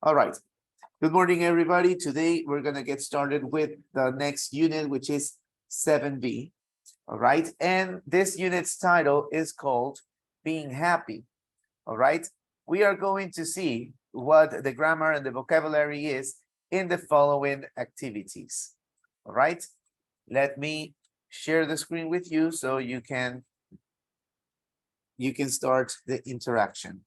All right. Good morning, everybody. Today, we're going to get started with the next unit, which is 7B. All right. And this unit's title is called Being Happy. All right. We are going to see what the grammar and the vocabulary is in the following activities. All right. Let me share the screen with you so you can start the interaction.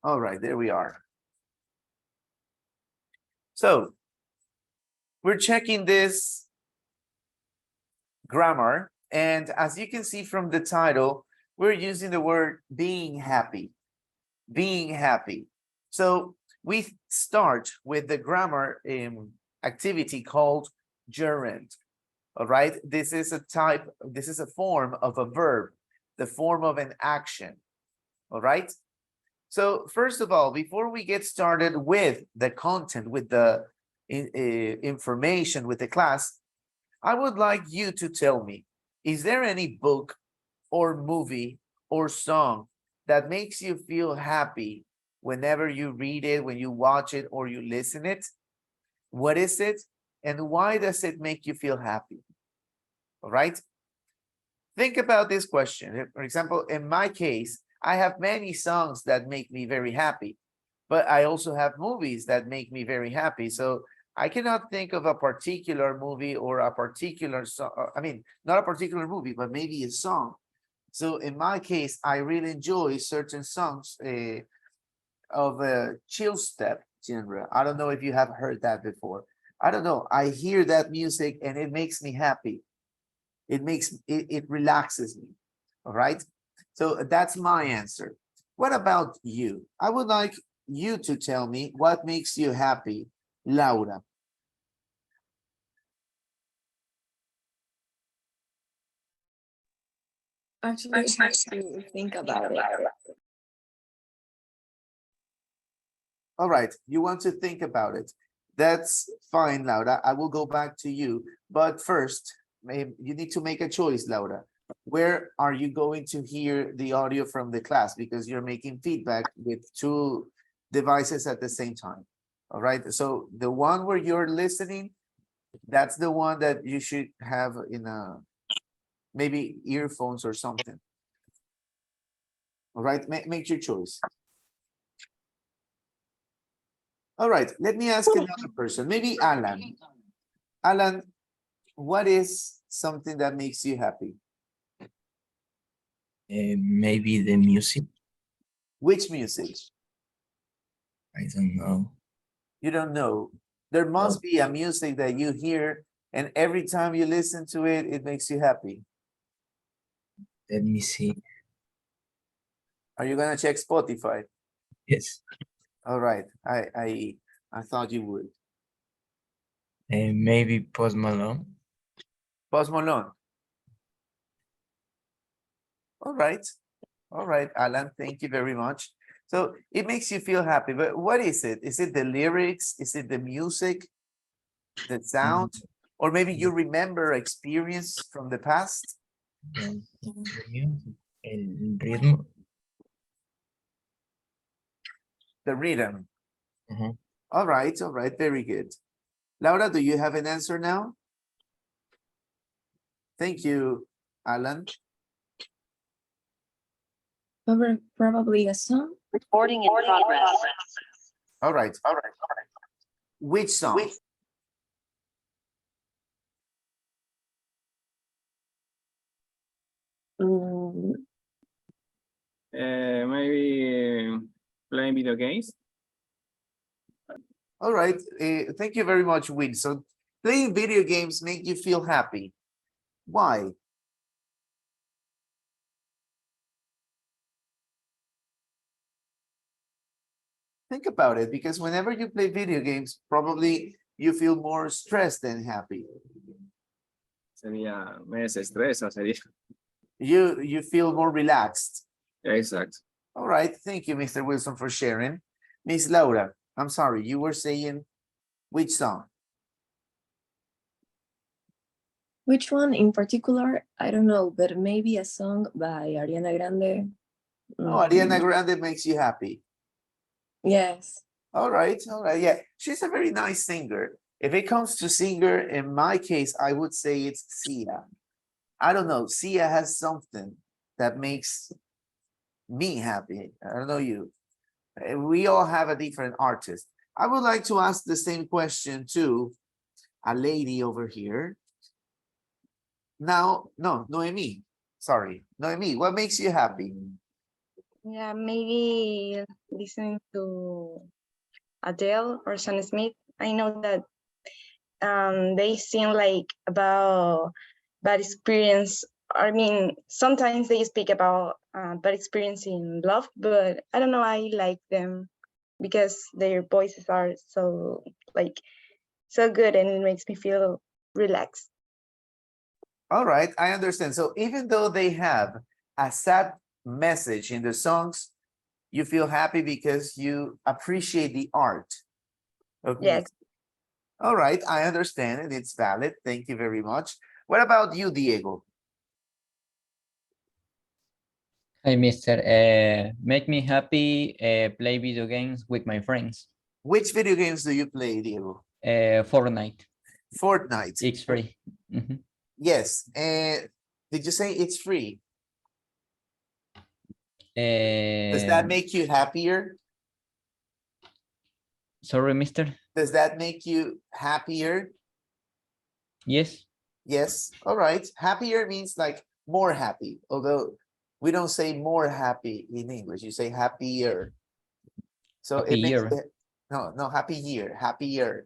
All right, there we are. So we're checking this grammar, and as you can see from the title, we're using the word being happy. Being happy. So we start with the grammar activity called gerund. All right, this is a form of a verb, the form of an action. All right. So first of all, before we get started with the content, with the information, with the class, I would like you to tell me, is there any book or movie or song that makes you feel happy whenever you read it, when you watch it, or you listen it? What is it? And why does it make you feel happy? All right. Think about this question. For example, in my case, I have many songs that make me very happy, but I also have movies that make me very happy. So I cannot think of a particular movie or a particular song. I mean, not a particular movie, but maybe a song. So in my case, I really enjoy certain songs of a chill step genre. I don't know if you have heard that before. I don't know. I hear that music and it makes me happy. It relaxes me. All right. So that's my answer. What about you? I would like you to tell me what makes you happy, Laura. Actually, I have to think about it. All right, you want to think about it. That's fine, Laura. I will go back to you. But first, you need to make a choice, Laura. Where are you going to hear the audio from the class? Because you're making feedback with two devices at the same time. All right, so the one where you're listening, that's the one that you should have in a maybe earphones or something. All right, make your choice. All right, let me ask another person, maybe Alan. Alan, what is something that makes you happy? Maybe the music. Which music? I don't know. You don't know. There must be a music that you hear, and every time you listen to it, it makes you happy. Let me see. Are you gonna check Spotify? Yes. All right. I thought you would. Maybe Post Malone. Post Malone. All right. All right, Alan, thank you very much. So it makes you feel happy, but what is it? Is it the lyrics? Is it the music, the sound? Or maybe you remember experience from the past? The music, el ritmo. The rhythm. All right, very good. Laura, do you have an answer now? Thank you, Alan. Probably a song. Recording in progress. All right. Which song? Maybe playing video games. All right. Thank you very much, Win. So playing video games make you feel happy. Why? Think about it, because whenever you play video games, probably you feel more stressed than happy. Sería, me desestresa, sería. You feel more relaxed. Exacto. All right. Thank you, Mr. Wilson, for sharing. Miss Laura, I'm sorry, you were saying which song? Which one in particular? I don't know, but maybe a song by Ariana Grande. Oh, Ariana Grande makes you happy. Yes. All right, yeah. She's a very nice singer. If it comes to singer, in my case, I would say it's Sia. I don't know. Sia has something that makes me happy. I don't know you. We all have a different artist. I would like to ask the same question to a lady over here. Now, no, Noemi. Sorry, Noemi, what makes you happy? Yeah, maybe listening to Adele or Sam Smith. I know that they sing like about bad experience. I mean, sometimes they speak about bad experience in love, but I don't know. I like them because their voices are so like so good, and it makes me feel relaxed. All right, I understand. So even though they have a sad message in the songs, you feel happy because you appreciate the art of Yes. music. All right, I understand and it's valid. Thank you very much. What about you, Diego? Hi, Mister. Make me happy. Play video games with my friends. Which video games do you play, Diego? Fortnite. Fortnite. It's free. Mhm. Yes. And did you say it's free? Does that make you happier? Sorry, Mister. Does that make you happier? Yes. Yes. All right. Happier means like more happy, although we don't say more happy in English. You say happier. So it makes Happier. no happy year, happier.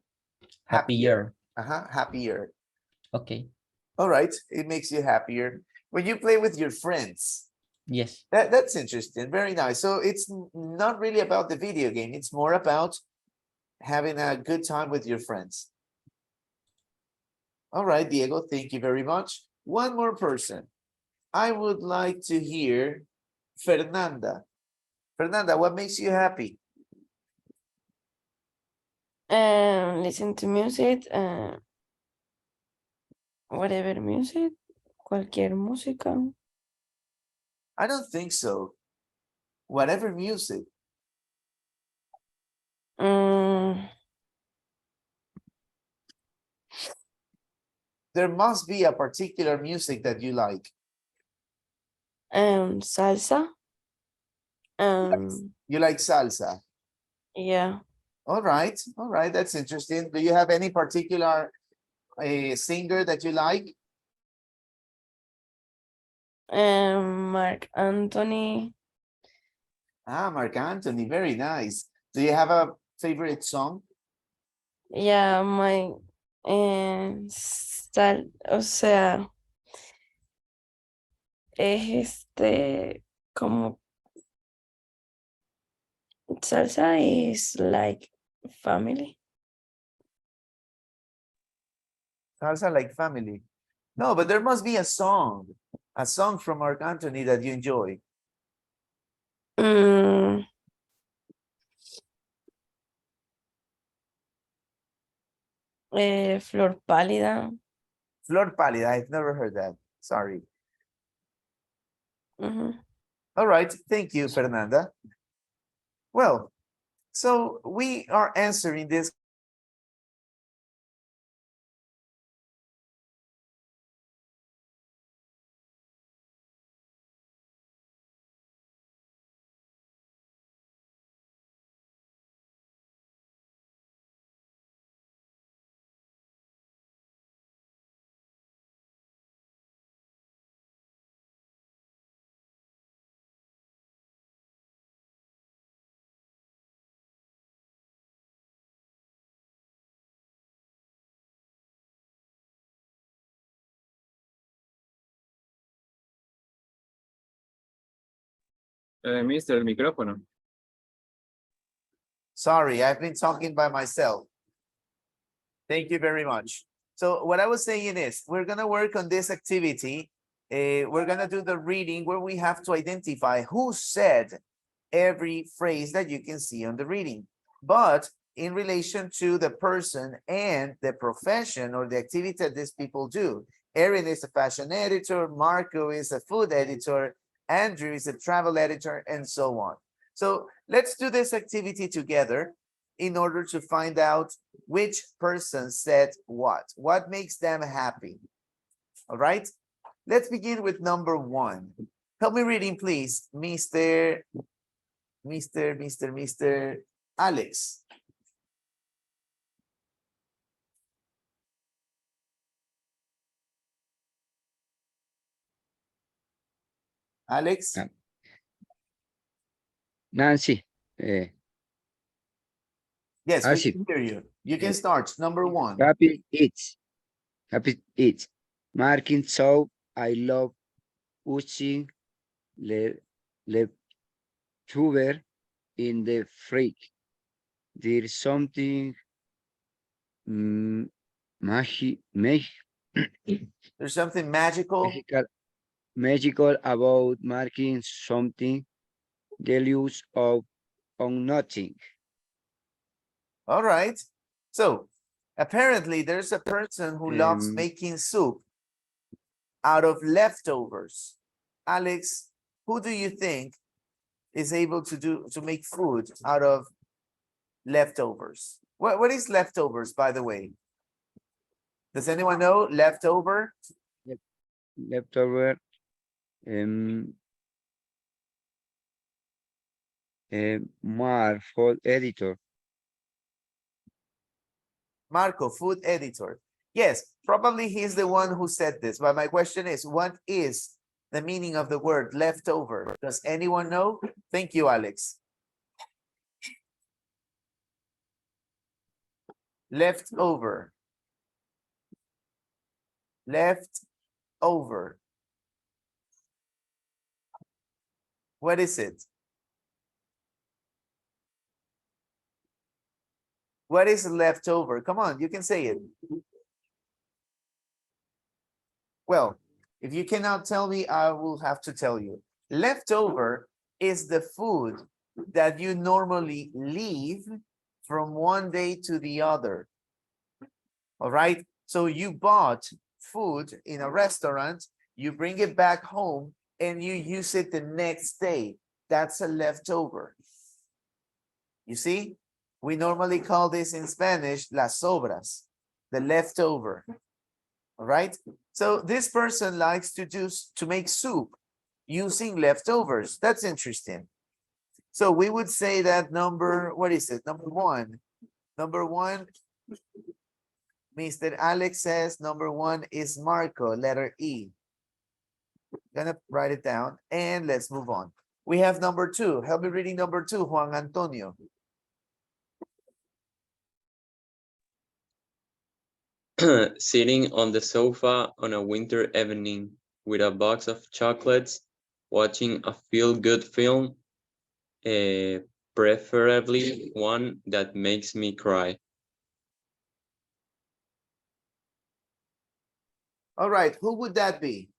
Happier. Happier. Okay. All right. It makes you happier. When you play with your friends, Yes. that's interesting. Very nice. So it's not really about the video game. It's more about having a good time with your friends. All right, Diego, thank you very much. One more person. I would like to hear Fernanda. Fernanda, what makes you happy? Listen to music, whatever music, cualquier música. I don't think so. Whatever music. Mm, There must be a particular music that you like. salsa. You like salsa. Yeah. All right, that's interesting. Do you have any particular singer that you like? Mark Anthony. Ah, Mark Anthony, very nice. Do you have a favorite song? Yeah, my o sea, es como salsa is like family. Salsa like family. No, but there must be a song from Mark Anthony that you enjoy. Mm, Flor Pálida. Flor Pálida, I've never heard that. Sorry. Mhm. All right, thank you, Fernanda. Well, so we are answering this. Mister, el micrófono. Sorry, I've been talking by myself. Thank you very much. So what I was saying is, we're gonna work on this activity. We're gonna do the reading where we have to identify who said every phrase that you can see on the reading. But in relation to the person and the profession or the activity that these people do. Erin is a fashion editor, Marco is a food editor, Andrew is a travel editor, and so on. So let's do this activity together in order to find out which person said what makes them happy. All right, let's begin with number one. Help me reading, please, Mr. Alex. Alex, Ah. Nancy, yes, we Asif. can hear you. You can start. Number one. happy eats. Marking so I love pushing leftover in the fridge. There's something magical There's something magical. magical about marking something delicious on nothing. All right. So apparently there's a person who loves making soup out of leftovers. Alex, who do you think is able to make food out of leftovers? What is leftovers, by the way? Does anyone know leftover? Leftover food editor. Marco, food editor. Yes, probably he's the one who said this, but my question is, what is the meaning of the word leftover? Does anyone know? Thank you, Alex. Leftover. Leftover. What is it? What is leftover? Come on, you can say it. Well, if you cannot tell me, I will have to tell you. Leftover is the food that you normally leave from one day to the other. All right. So you bought food in a restaurant, you bring it back home and you use it the next day. That's a leftover. You see, we normally call this in Spanish las sobras, the leftover. All right. So this person likes to make soup using leftovers. That's interesting. So we would say that what is it? Number one, Mr. Alex says number one is Marco, letter E. Gonna write it down and let's move on. We have number two. Help me reading number two, Juan Antonio. Sitting on the sofa on a winter evening with a box of chocolates, watching a feel-good film, preferably one that makes me cry. All right, who would that be?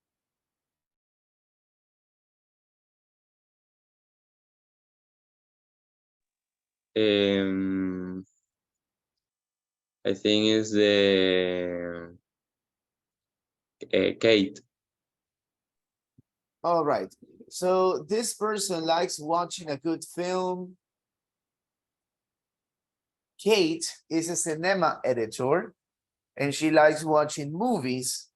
I think it's the Kate. All right, so this person likes watching a good film. Kate is a cinema editor and she likes watching movies.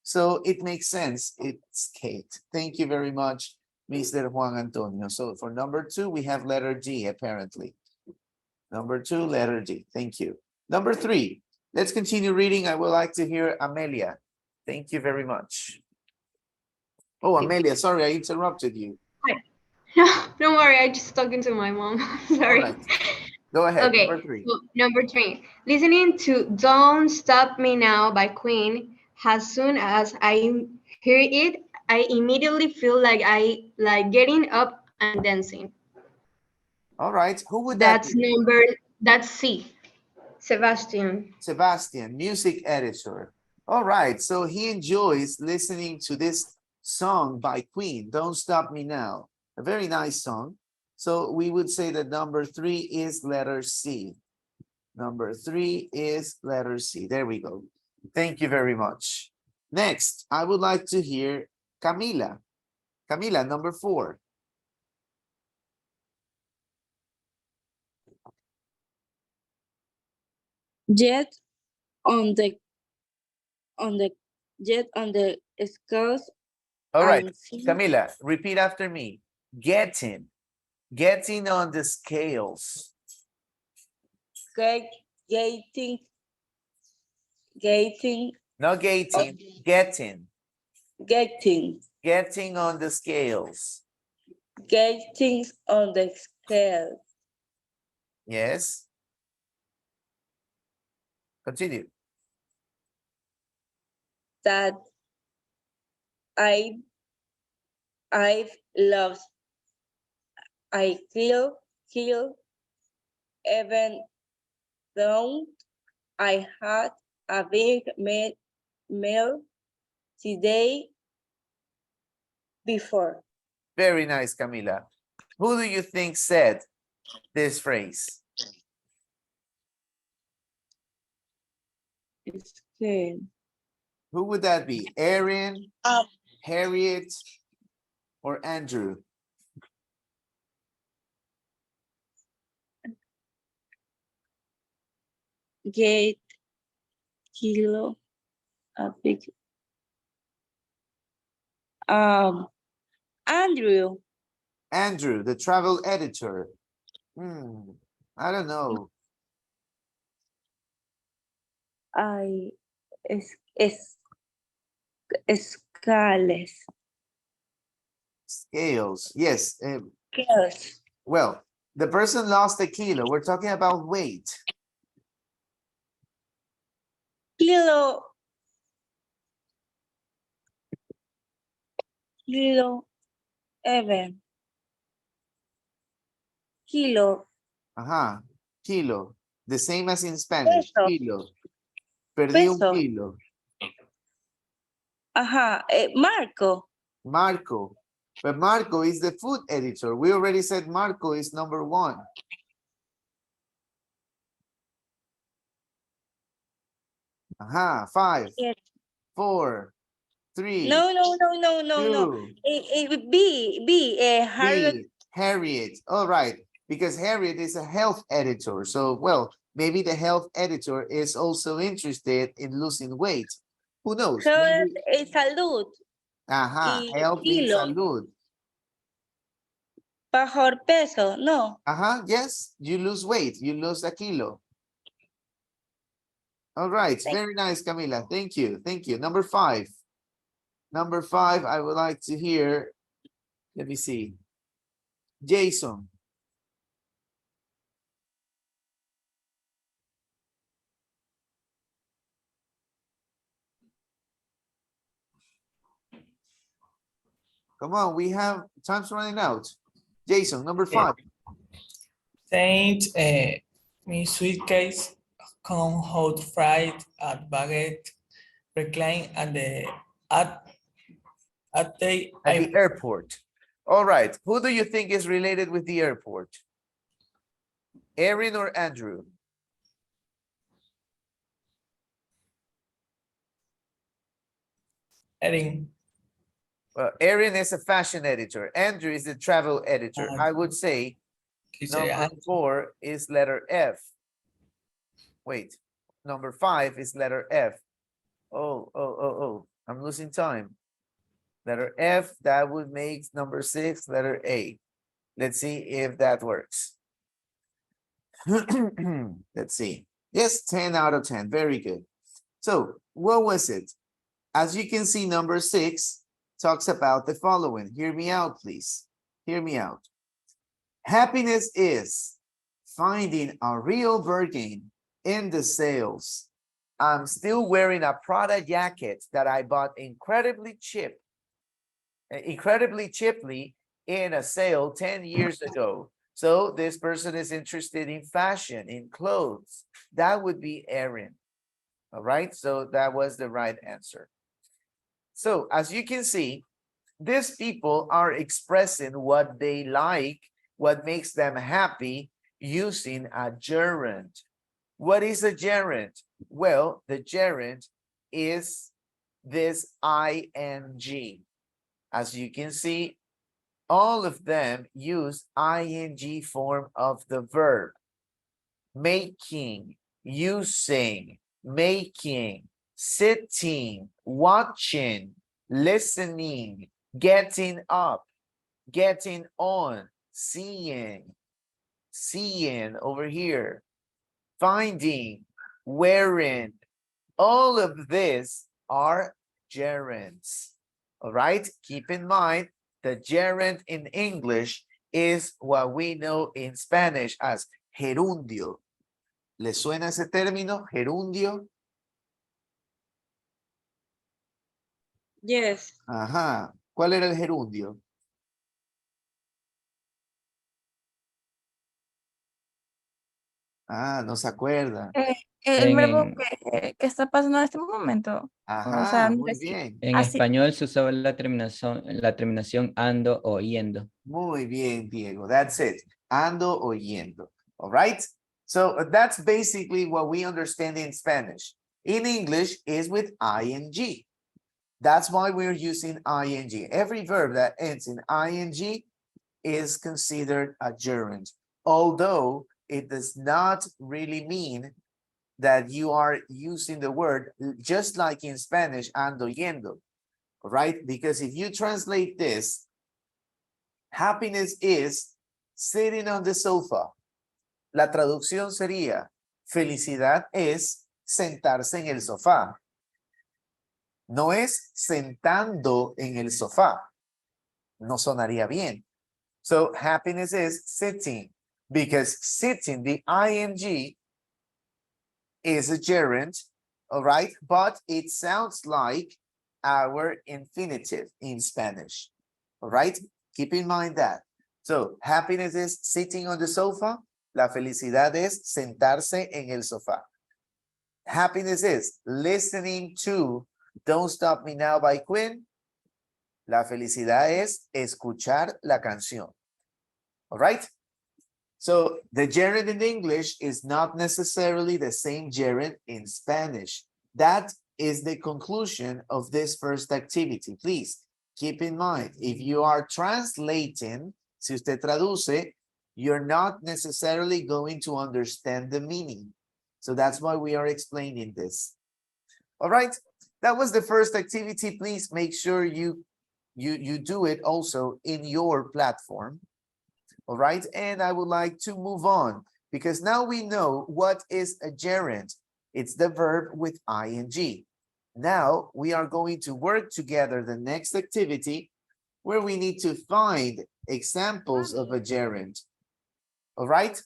So it makes sense. It's Kate. Thank you very much, Mr. Juan Antonio. So for number two, we have letter D, apparently. Number two, letter D. Thank you. Number three, let's continue reading. I would like to hear Amelia. Thank you very much. Oh, Amelia, sorry, I interrupted you. No, don't worry. I just talking to my mom. Sorry. Right. Go ahead. Okay. Number three. So, number three. Listening to "Don't Stop Me Now" by Queen. As soon as I hear it, I immediately feel like I like getting up and dancing. All right. Who would that be? That's C. Sebastian. Sebastian, music editor. All right. So he enjoys listening to this song by Queen, Don't Stop Me Now. A very nice song. So we would say that number three is letter C. Number three is letter C. There we go. Thank you very much. Next, I would like to hear Camila. Camila, number 4. Jet on the jet on the scales All right, and see Camila, repeat after me. Getting on the scales. gating Not gating, getting on the scales. getting on the scale Yes. Continue. that I've lost. I kill even though I had a big meal today before. Very nice, Camila. Who do you think said this phrase? It's good. Who would that be? Erin, Um, Harriet, or Andrew? Get kilo a big Andrew. Andrew, the travel editor. I don't know. I scales. Scales. Yes. Scales. Well, the person lost a kilo. We're talking about weight. Kilo 11. Kilo. Ajá. Kilo. The same as in Spanish. Peso. Kilo. Perdí un Peso. kilo. Ajá. Marco. Marco. But Marco is the food editor. We already said Marco is number 1. Ajá. 5, Yes. 4, 3, No. 2, B. Harriet. B, Harriet. All right. Because Harriet is a health editor. So, well, maybe the health editor is also interested in losing weight. Who knows? Harriet Maybe- salud. Ajá. Y Health means kilo. salud. Bajo peso. No. Ajá. Yes. You lose weight. You lose a kilo. All right. Very nice, Camila. Thank you. Thank you. Number 5. Number 5, I would like to hear, let me see. Jason. Come on, we have time's running out. Jason, number 5. Saint, my suitcase, come hot fried at baguette, recline at the At the airport. All right. Who do you think is related with the airport? Erin or Andrew? Erin. Well, Erin is a fashion editor. Andrew is the travel editor. I would say number 4 is letter F. Wait, number 5 is letter F. Oh, I'm losing time. Letter F, that would make number 6, letter A. Let's see if that works. Let's see. Yes, 10 out of 10. Very good. So what was it? As you can see, number 6 talks about the following. Hear me out, please. Hear me out. Happiness is finding a real bargain in the sales. I'm still wearing a Prada jacket that I bought incredibly cheaply in a sale 10 years ago. So this person is interested in fashion, in clothes. That would be Erin. All right, so that was the right answer. So as you can see, these people are expressing what they like, what makes them happy using a gerund. What is a gerund? Well, the gerund is this ing. As you can see, all of them use ing form of the verb. Making, using, making, sitting, watching, listening, getting up, getting on, seeing, seeing over here, finding, wearing. All of this are gerunds. All right, keep in mind the gerund in English is what we know in Spanish as gerundio. ¿Le suena ese término, gerundio? Yes. Ajá. ¿Cuál era el gerundio? Ah, no se acuerda. El verbo En, que está pasando en este momento. O sea, Ajá, no muy sé si- bien. en Así. español se usaba la terminación ando o yendo. Muy bien, Diego. That's it. Ando o yendo. All right. So that's basically what we understand in Spanish. In English is with ing. That's why we're using ing. Every verb that ends in ing is considered a gerund, although it does not really mean that you are using the word just like in Spanish, ando yendo, right? Because if you translate this, happiness is sitting on the sofa. La traducción sería, felicidad es sentarse en el sofá. No es sentando en el sofá. No sonaría bien. So happiness is sitting, because sitting, the ing is a gerund, all right? But it sounds like our infinitive in Spanish, all right? Keep in mind that. So happiness is sitting on the sofa. La felicidad es sentarse en el sofá. Happiness is listening to Don't Stop Me Now by Queen. La felicidad es escuchar la canción. All right? So the gerund in English is not necessarily the same gerund in Spanish. That is the conclusion of this first activity. Please keep in mind, if you are translating, si usted traduce, you're not necessarily going to understand the meaning. So that's why we are explaining this. All right, that was the first activity. Please make sure you do it also in your platform. All right, and I would like to move on because now we know what is a gerund. It's the verb with ing. Now we are going to work together the next activity where we need to find examples of a gerund. All right.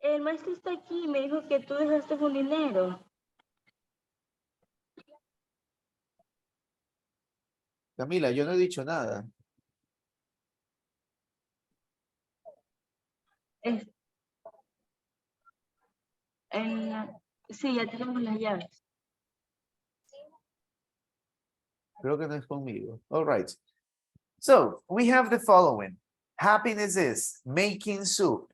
El maestro está aquí, me dijo que tú dejaste un dinero. Camila, yo no he dicho nada. Sí, ya tenemos las llaves. Creo que no es conmigo. All right. So we have the following. Happiness is making soup.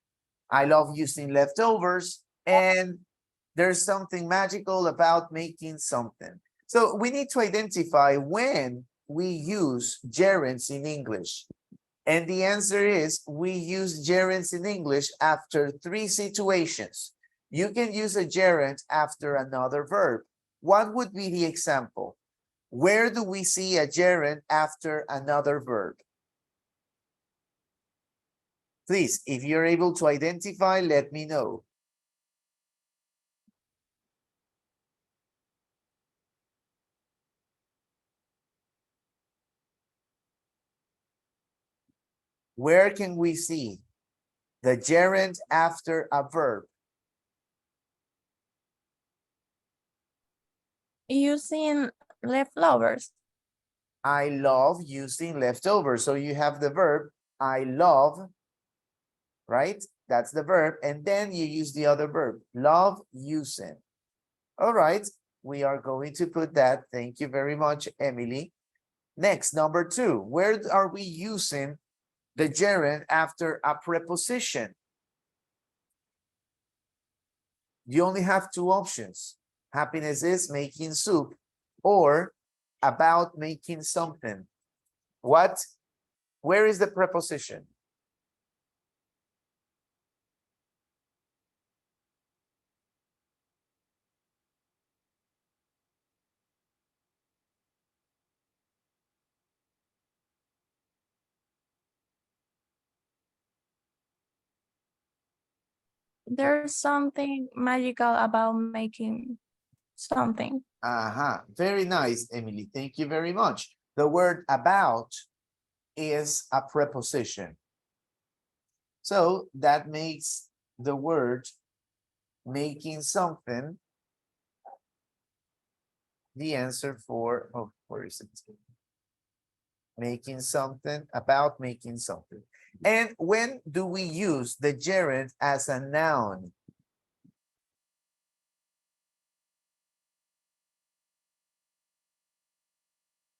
I love using leftovers, and there's something magical about making something. So we need to identify when we use gerunds in English. And the answer is we use gerunds in English after 3 situations. You can use a gerund after another verb. What would be the example? Where do we see a gerund after another verb? Please, if you're able to identify, let me know. Where can we see the gerund after a verb? Using leftovers. I love using leftovers. So you have the verb, I love, right? That's the verb. And then you use the other verb, love using. All right, we are going to put that. Thank you very much, Emily. Next, number 2, where are we using the gerund after a preposition? You only have 2 options. Happiness is making soup or about making something. What Where is the preposition? There's something magical about making something. Very nice, Emily. Thank you very much. The word about is a preposition. So that makes the word making something the answer for, oh, where is it? Making something, about making something. And when do we use the gerund as a noun?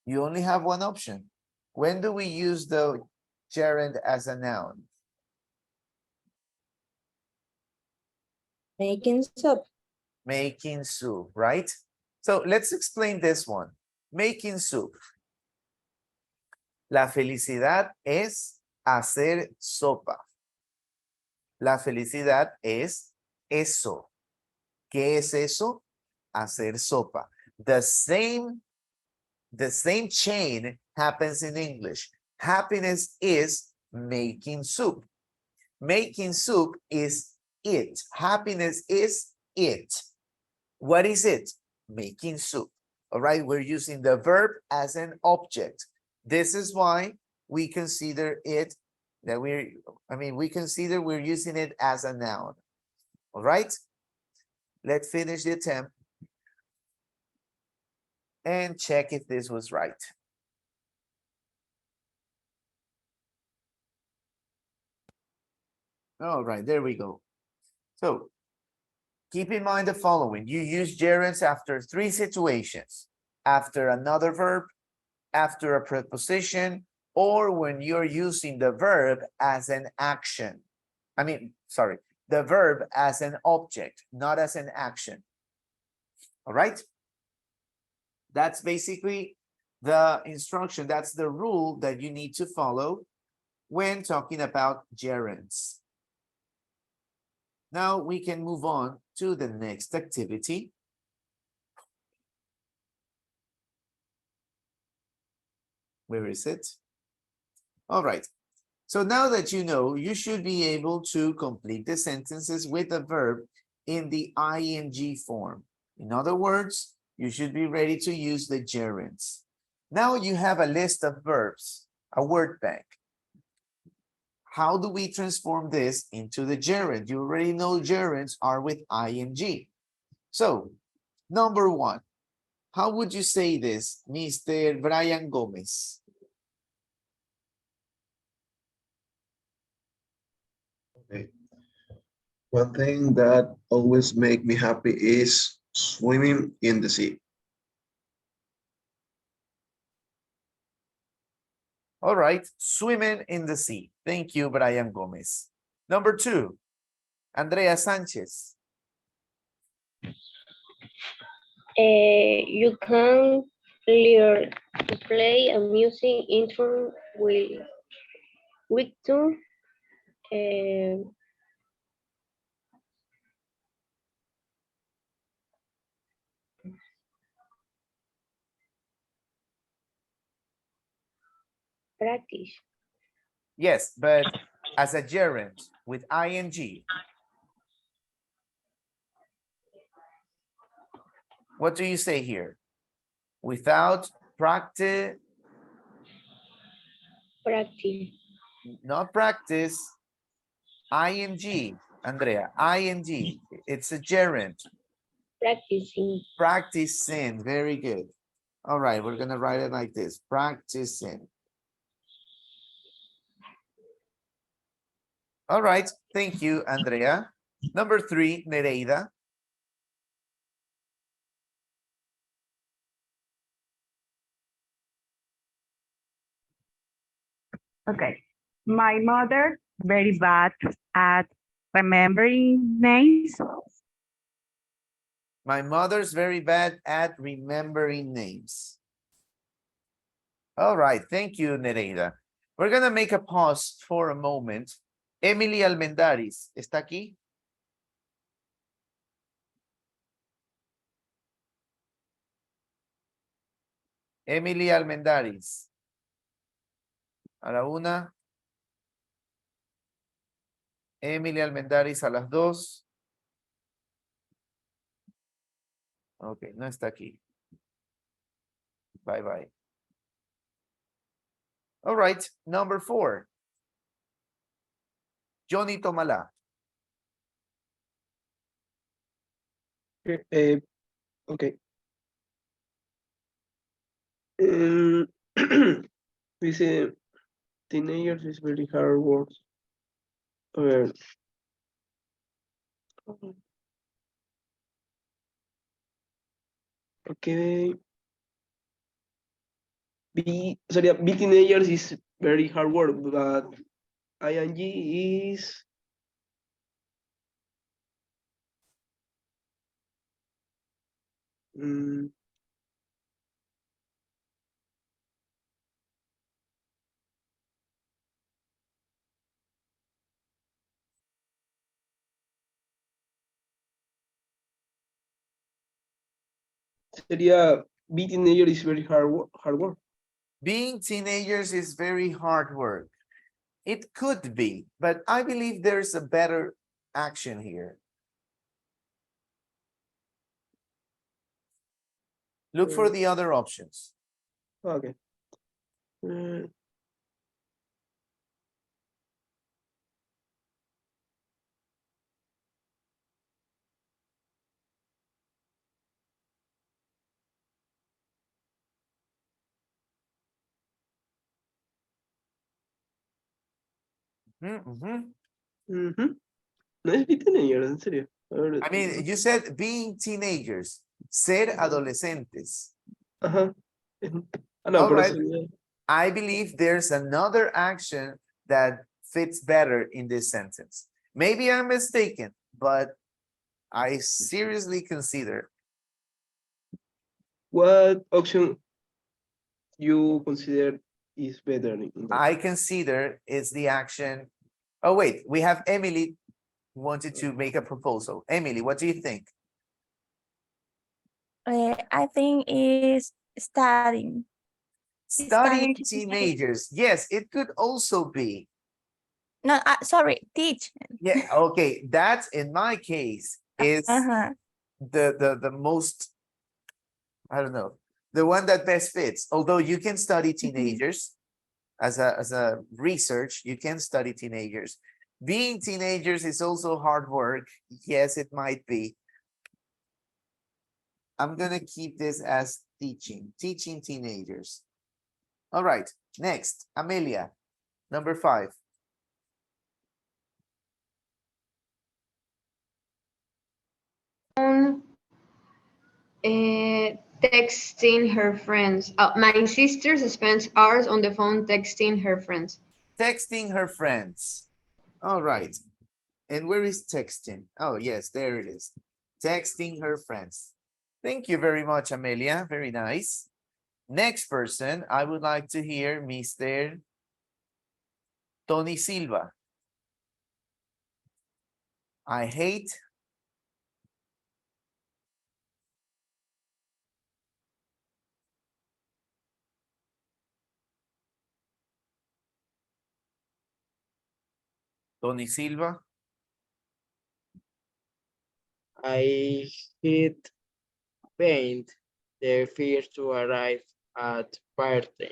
You only have one option. When do we use the gerund as a noun? Making soup. Making soup, right? So let's explain this one. Making soup. La felicidad es hacer sopa. La felicidad es eso. ¿Qué es eso? Hacer sopa. The same chain happens in English. Happiness is making soup. Making soup is it. Happiness is it. What is it? Making soup. All right, we're using the verb as an object. This is why we consider it that we consider we're using it as a noun. All right, let's finish the attempt and check if this was right. All right, there we go. So keep in mind the following. You use gerunds after 3 situations: after another verb, after a preposition, or when you're using the verb as an action. The verb as an object, not as an action. All right? That's basically the instruction. That's the rule that you need to follow when talking about gerunds. Now we can move on to the next activity. Where is it? All right. So now that you know, you should be able to complete the sentences with a verb in the ing form. In other words, you should be ready to use the gerunds. Now you have a list of verbs, a word bank. How do we transform this into the gerund? You already know gerunds are with ing. So, number 1, how would you say this, Mr. Brian Gomez? Okay. One thing that always make me happy is swimming in the sea. All right, swimming in the sea. Thank you, Brian Gomez. Number 2, Andrea Sanchez. You can learn to play a music instrument with two practice. Yes, but as a gerund with ing. What do you say here? Without practice. Practice. Not practice. Ing, Andrea, ing. It's a gerund. Practicing. Practicing. Very good. All right, we're gonna write it like this. Practicing. All right, thank you, Andrea. Number 3, Nereida. Okay. My mother very bad at remembering names. My mother's very bad at remembering names. All right, thank you, Nereida. We're gonna make a pause for a moment. Emily Almendaris, ¿está aquí? Emily Almendaris. A la 1. Emily Almendaris a las 2. Ok, no está aquí. Bye bye. All right, number 4. Johnny Tomala. Okay. Dice, teenagers is very hard work. A ver. Okay. Sería, be teenagers is very hard work, but ing is sería be teenager is very hard work. Being teenagers is very hard work. It could be, but I believe there's a better action here. Look for the other options. Okay. No es be teenager, en serio. I mean, you said being teenagers, ser adolescentes. Ajá. No, All pero right. sería- I believe there's another action that fits better in this sentence. Maybe I'm mistaken, but I seriously consider. What option you consider is better in that? I consider it's the action. Oh, wait, we have Emily wanted to make a proposal. Emily, what do you think? I think is studying. Studying Studying teenagers. Yes, it could also be. No, sorry, teach. Yeah, okay. That in my case is the most, I don't know, the one that best fits. Although you can study teenagers as a research, you can study teenagers. Being teenagers is also hard work. Yes, it might be. I'm gonna keep this as teaching teenagers. All right, next, Amelia, number 5. Texting her friends. My sister spends hours on the phone texting her friends. Texting her friends. All right. And where is texting? Oh, yes, there it is. Texting her friends. Thank you very much, Amelia. Very nice. Next person, I would like to hear Mr. Tony Silva. I hate Tony Silva. I hate paint the fear to arrive at party.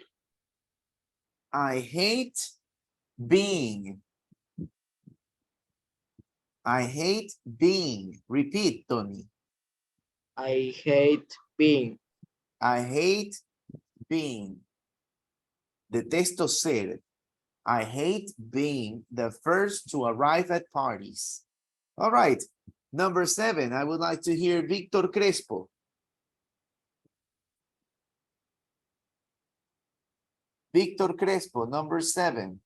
I hate being. I hate being. Repeat, Tony. I hate being. I hate being. Detesto ser. I hate being the first to arrive at parties. All right. Number 7, I would like to hear Victor Crespo. Victor Crespo, number 7.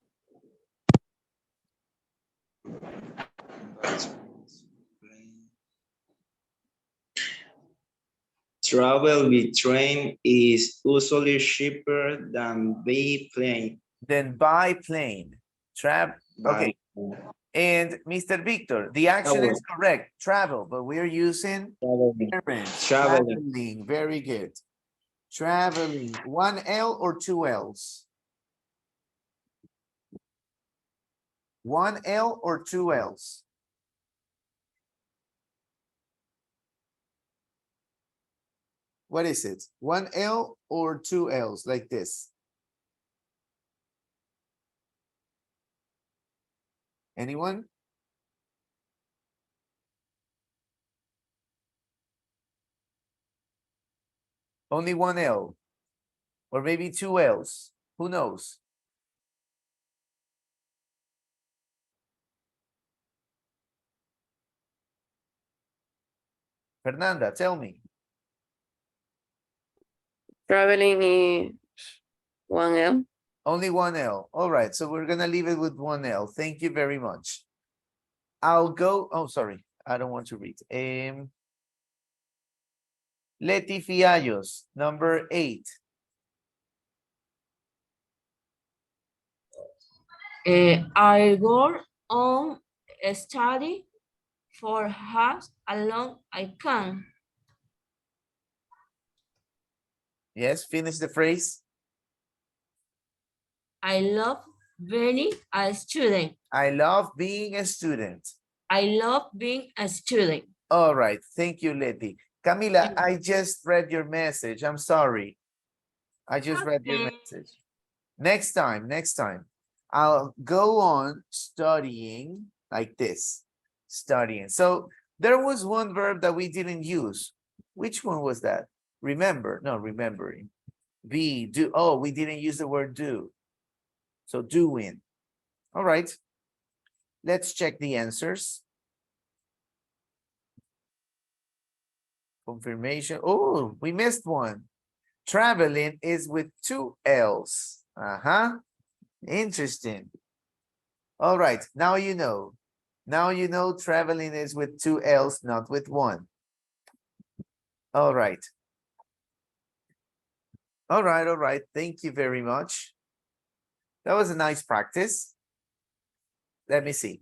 Travel with train is usually cheaper than by plane. Then by plane. Okay. And Mr. Victor, the action is correct, travel, but we're using errand, traveling. Very good. Traveling, 1 L or 2 L's? 1 L or 2 L's? What is it? 1 L or 2 L's like this? Anyone? Only 1 L or maybe 2 L's. Who knows? Fernanda, tell me. Traveling is 1L. Only 1 L. All right, so we're gonna leave it with 1 L. Thank you very much. I'll go. Oh, sorry, I don't want to read. Leti Fiallos, number 8. I go on a study for as long I can. Yes, finish the phrase. I love being a student. I love being a student. I love being a student. All right, thank you, Leti. Camila, I just read your message. I'm sorry. I just read your message. Next time, I'll go on studying like this, studying. So there was one verb that we didn't use. Which one was that? Remember, no, remembering. Be, do, oh, we didn't use the word do. So doing. All right. Let's check the answers. Confirmation. Oh, we missed one. Traveling is with 2 L's. Interesting. All right, now you know. Now you know traveling is with 2 L's, not with 1. All right. All right. Thank you very much. That was a nice practice. Let me see.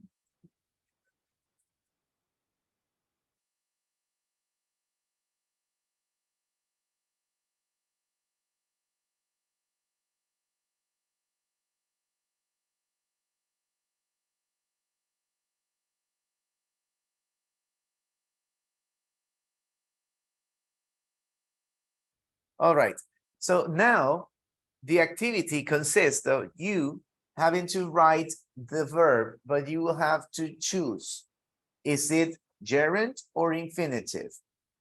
All right, so now the activity consists of you having to write the verb, but you will have to choose. Is it gerund or infinitive?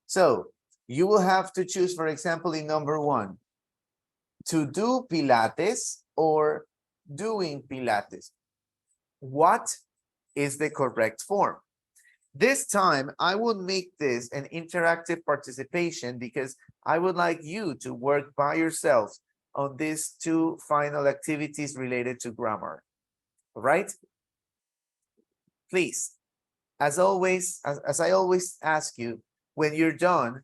So you will have to choose, for example, in number 1, to do Pilates or doing Pilates. What is the correct form? This time, I will make this an interactive participation because I would like you to work by yourselves on these 2 final activities related to grammar. All right? Please, as always, as I always ask you, when you're done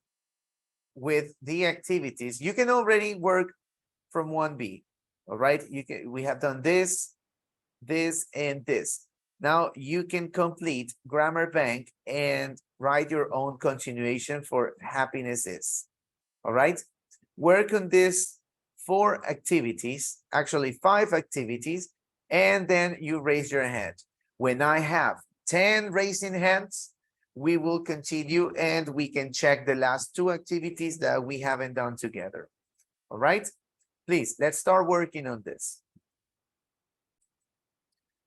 with the activities, you can already work from 1B. All right? We have done this, and this. Now you can complete Grammar Bank and write your own continuation for happiness is. All right. Work on this 4 activities, actually 5 activities, and then you raise your hand. When I have 10 raising hands, we will continue and we can check the last 2 activities that we haven't done together. All right. Please, let's start working on this.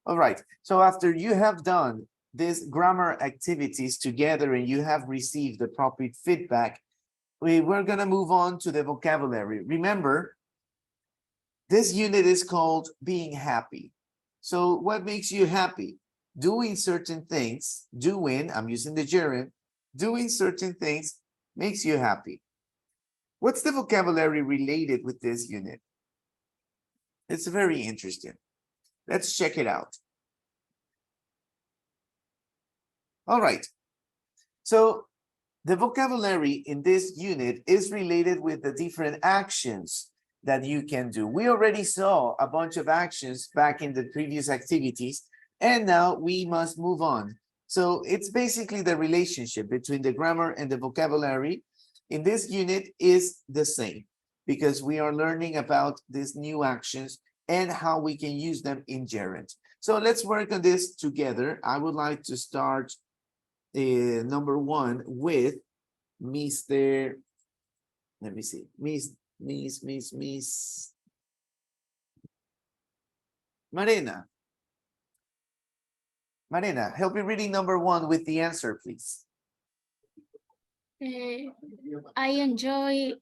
All right, so after you have done these grammar activities together and you have received the appropriate feedback, we're gonna move on to the vocabulary. Remember, this unit is called being happy. So what makes you happy? Doing certain things, I'm using the gerund, doing certain things makes you happy. What's the vocabulary related with this unit? It's very interesting. Let's check it out. All right. So the vocabulary in this unit is related with the different actions that you can do. We already saw a bunch of actions back in the previous activities, and now we must move on. So it's basically the relationship between the grammar and the vocabulary in this unit is the same, because we are learning about these new actions and how we can use them in gerund. So let's work on this together. I would like to start number one with Mr. Let me see, Miss Marina. Marina, help me reading number one with the answer, please. I enjoy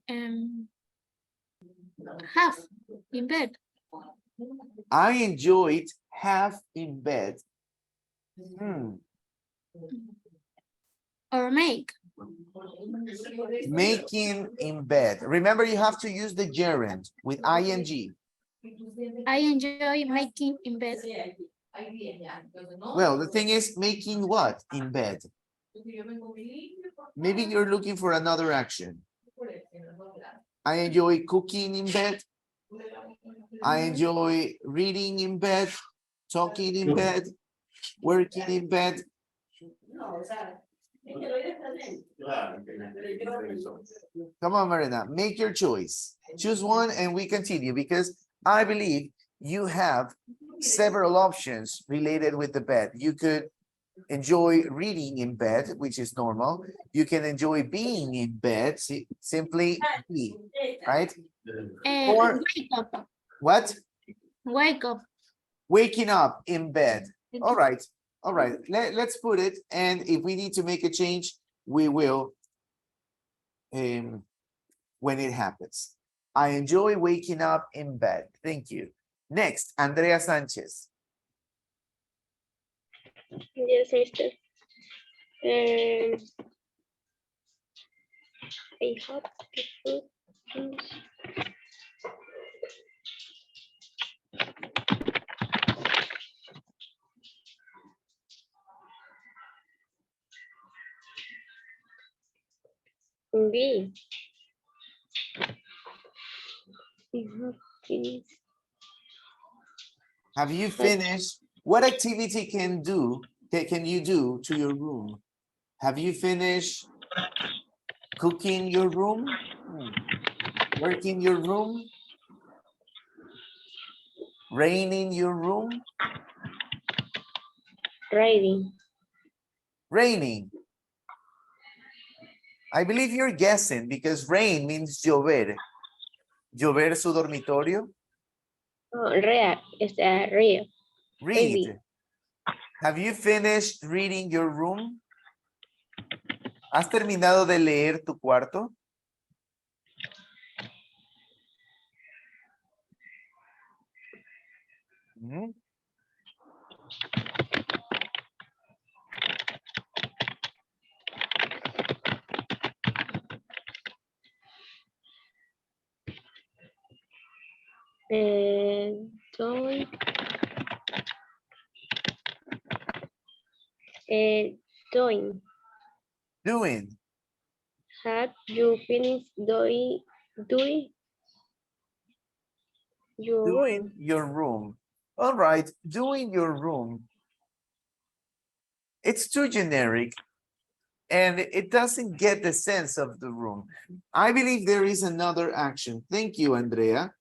half in bed. I enjoyed half in bed. Or make. Making in bed. Remember, you have to use the gerund with ing. I enjoy making in bed. Well, the thing is making what in bed? Maybe you're looking for another action. I enjoy cooking in bed. I enjoy reading in bed, talking in bed, working in bed. Come on, Marina, make your choice. Choose one and we continue, because I believe you have several options related with the bed. You could enjoy reading in bed, which is normal. You can enjoy being in bed, simply be, right? Or Wake up. what? Wake up. Waking up in bed. All right. All right. Let's put it. And if we need to make a change, we will when it happens. I enjoy waking up in bed. Thank you. Next, Andrea Sanchez. Yes, mister. I hope the food is B. Have you finished? What activity can you do to your room? Have you finished cooking your room? Working your room? Raining your room? Raining. Raining. I believe you're guessing because rain means llover. Llover su dormitorio? Oh, real. It's a real. Read. Baby. Have you finished reading your room? ¿Has terminado de leer tu cuarto? Mm-hmm. Doing. Have you finished doing your room? All right, doing your room. It's too generic and it doesn't get the sense of the room. I believe there is another action. Thank you, Andrea.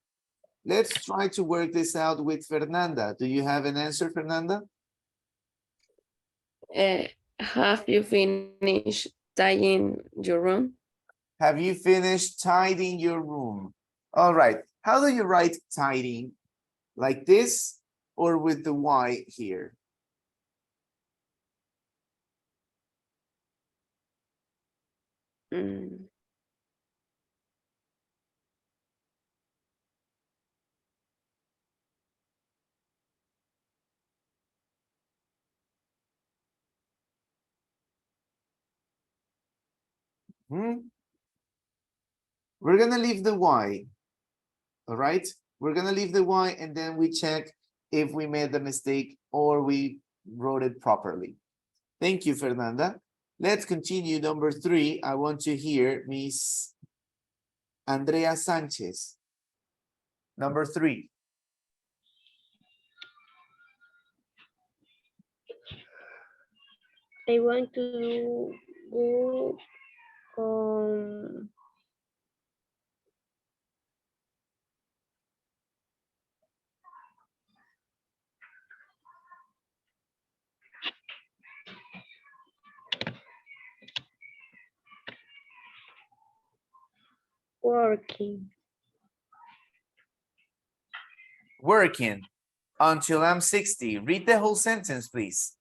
Let's try to work this out with Fernanda. Do you have an answer, Fernanda? Have you finished tidying your room? Have you finished tidying your room? All right. How do you write tidying? Like this or with the Y here? We're gonna leave the Y. All right. We're gonna leave the Y and then we check if we made the mistake or we wrote it properly. Thank you, Fernanda. Let's continue. Number 3. I want to hear Miss Andrea Sanchez. Number 3. I want to go working. Working until I'm 60. Read the whole sentence, please.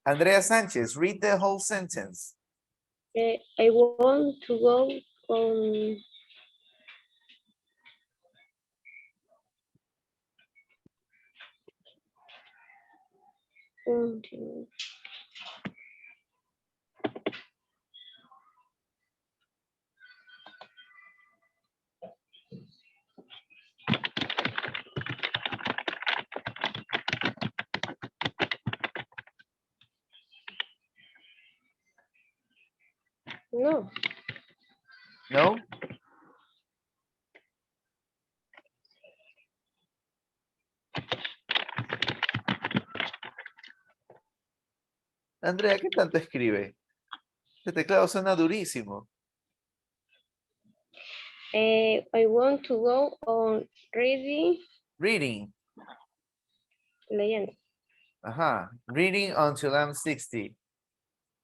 Andrea Sanchez, read the whole sentence. I want to go until no. No? Andrea, ¿qué tanto escribe? Este teclado suena durísimo. I want to go on reading. Reading. Leyendo. Ajá. Reading until I'm 60.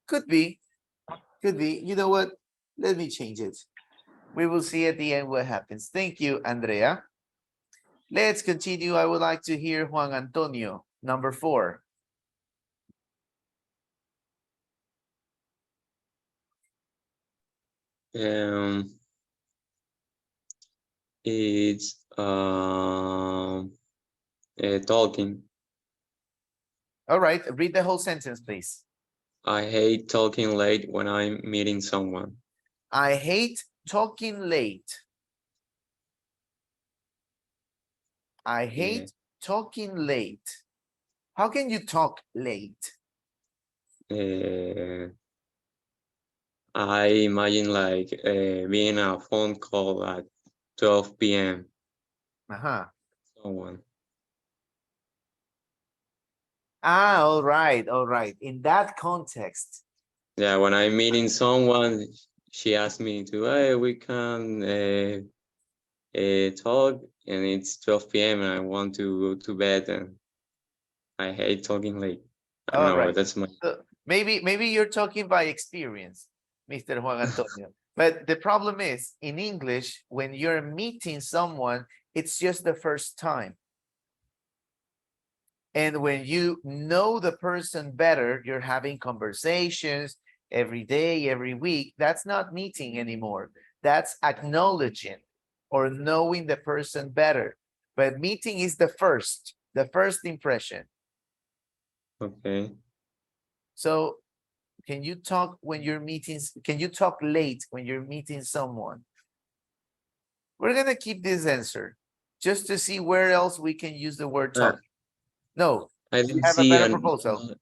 Could be. Could be. You know what? Let me change it. We will see at the end what happens. Thank you, Andrea. Let's continue. I would like to hear Juan Antonio, number 4. It's talking. All right, read the whole sentence, please. I hate talking late when I'm meeting someone. I hate talking late. I hate talking late. How can you talk late? I imagine like being a phone call at 12 p.m. Uh-huh. Someone. Ah, all right, all right. In that context. Yeah, when I'm meeting someone, she asked me to, hey, we can talk, and it's 12 p.m. and I want to go to bed, and I hate talking late. I don't All know, right. that's my... Maybe you're talking by experience, Mr. Juan Antonio. But the problem is, in English, when you're meeting someone, it's just the first time. And when you know the person better, you're having conversations every day, every week. That's not meeting anymore. That's acknowledging or knowing the person better. But meeting is the first impression. Okay. So can you talk when you're meeting? Can you talk late when you're meeting someone? We're going to keep this answer just to see where else we can use the word talk. No, I you don't have a see better proposal.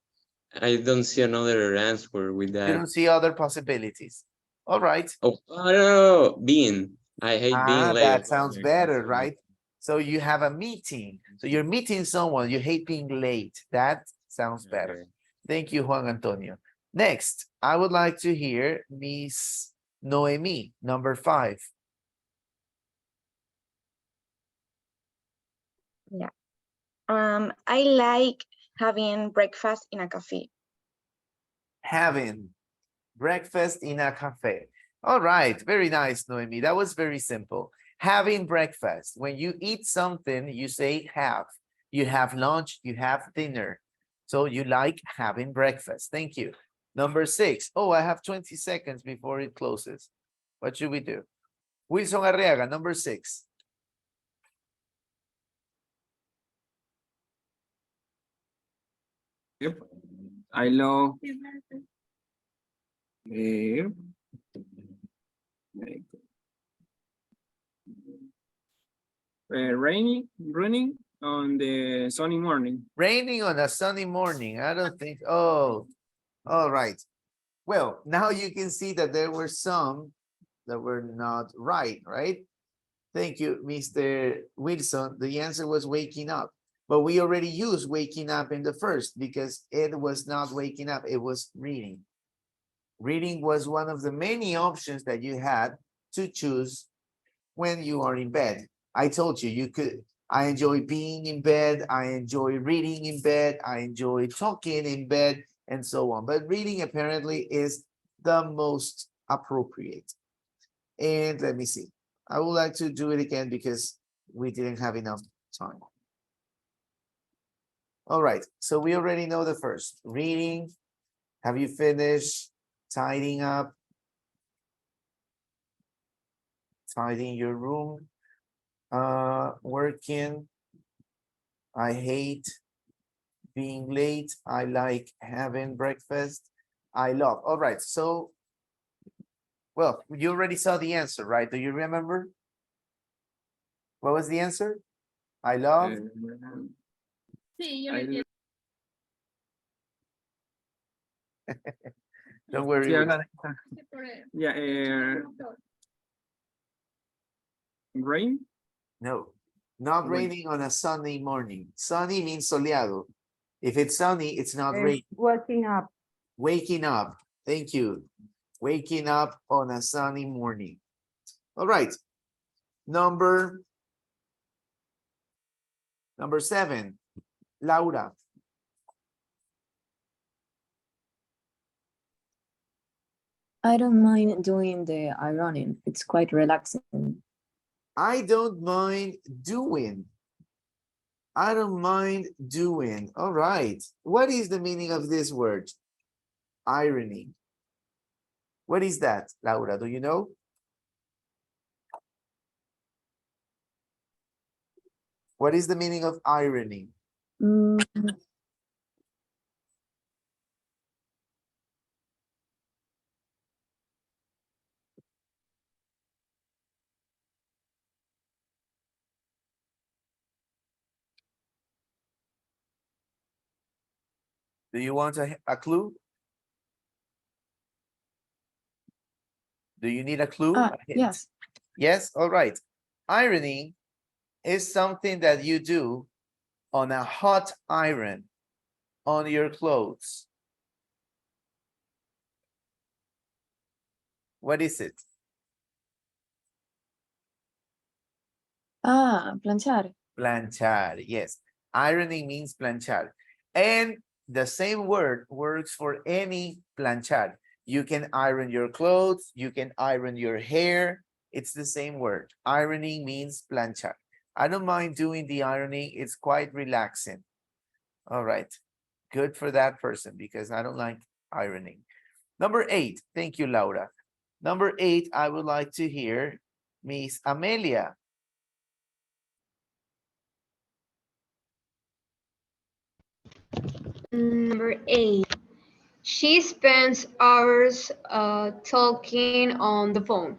I don't see another answer with You that. don't see other possibilities. All right. Oh, no, being. I hate being late. That sounds better, right? So you have a meeting. So you're meeting someone. You hate being late. That sounds better. Thank you, Juan Antonio. Next, I would like to hear Miss Noemi, number 5. Yeah. I like having breakfast in a cafe. Having breakfast in a cafe. All right, very nice, Noemi. That was very simple. Having breakfast. When you eat something, you say have. You have lunch, you have dinner. So you like having breakfast. Thank you. Number 6. Oh, I have 20 seconds before it closes. What should we do? Wilson Arriaga, number 6. Yep. I love running on the sunny morning. Raining on a sunny morning. I don't think. Oh, all right. Well, now you can see that there were some that were not right, right? Thank you, Mr. Wilson. The answer was waking up, but we already used waking up in the first because it was not waking up, it was reading. Reading was one of the many options that you had to choose when you are in bed. I told you, you could, I enjoy being in bed, I enjoy reading in bed, I enjoy talking in bed, and so on. But reading apparently is the most appropriate. And let me see. I would like to do it again because we didn't have enough time. All right, so we already know the first. Reading. Have you finished tidying up? Tidying your room. Working. I hate being late. I like having breakfast. I love. All right, so, well, you already saw the answer, right? Do you remember? What was the answer? I love. Don't worry. Sí, habla yeah, rain? No, not raining on a sunny morning. Sunny means soleado. If it's sunny, it's not raining. Waking up. Waking up. Thank you. Waking up on a sunny morning. All right. Number 7. Laura. I don't mind doing the ironing. It's quite relaxing. I don't mind doing. I don't mind doing. All right. What is the meaning of this word? Irony. What is that, Laura? Do you know? What is the meaning of irony? Mm, Do you want a clue? Do you need a clue? A hint? yes. Yes, all right. Ironing is something that you do on a hot iron on your clothes. What is it? Planchar. Planchar, yes. Ironing means planchar. And the same word works for any planchar. You can iron your clothes, you can iron your hair. It's the same word. Ironing means planchar. I don't mind doing the ironing. It's quite relaxing. All right. Good for that person because I don't like ironing. Number 8. Thank you, Laura. Number 8, I would like to hear Miss Amelia. Number 8. She spends hours talking on the phone.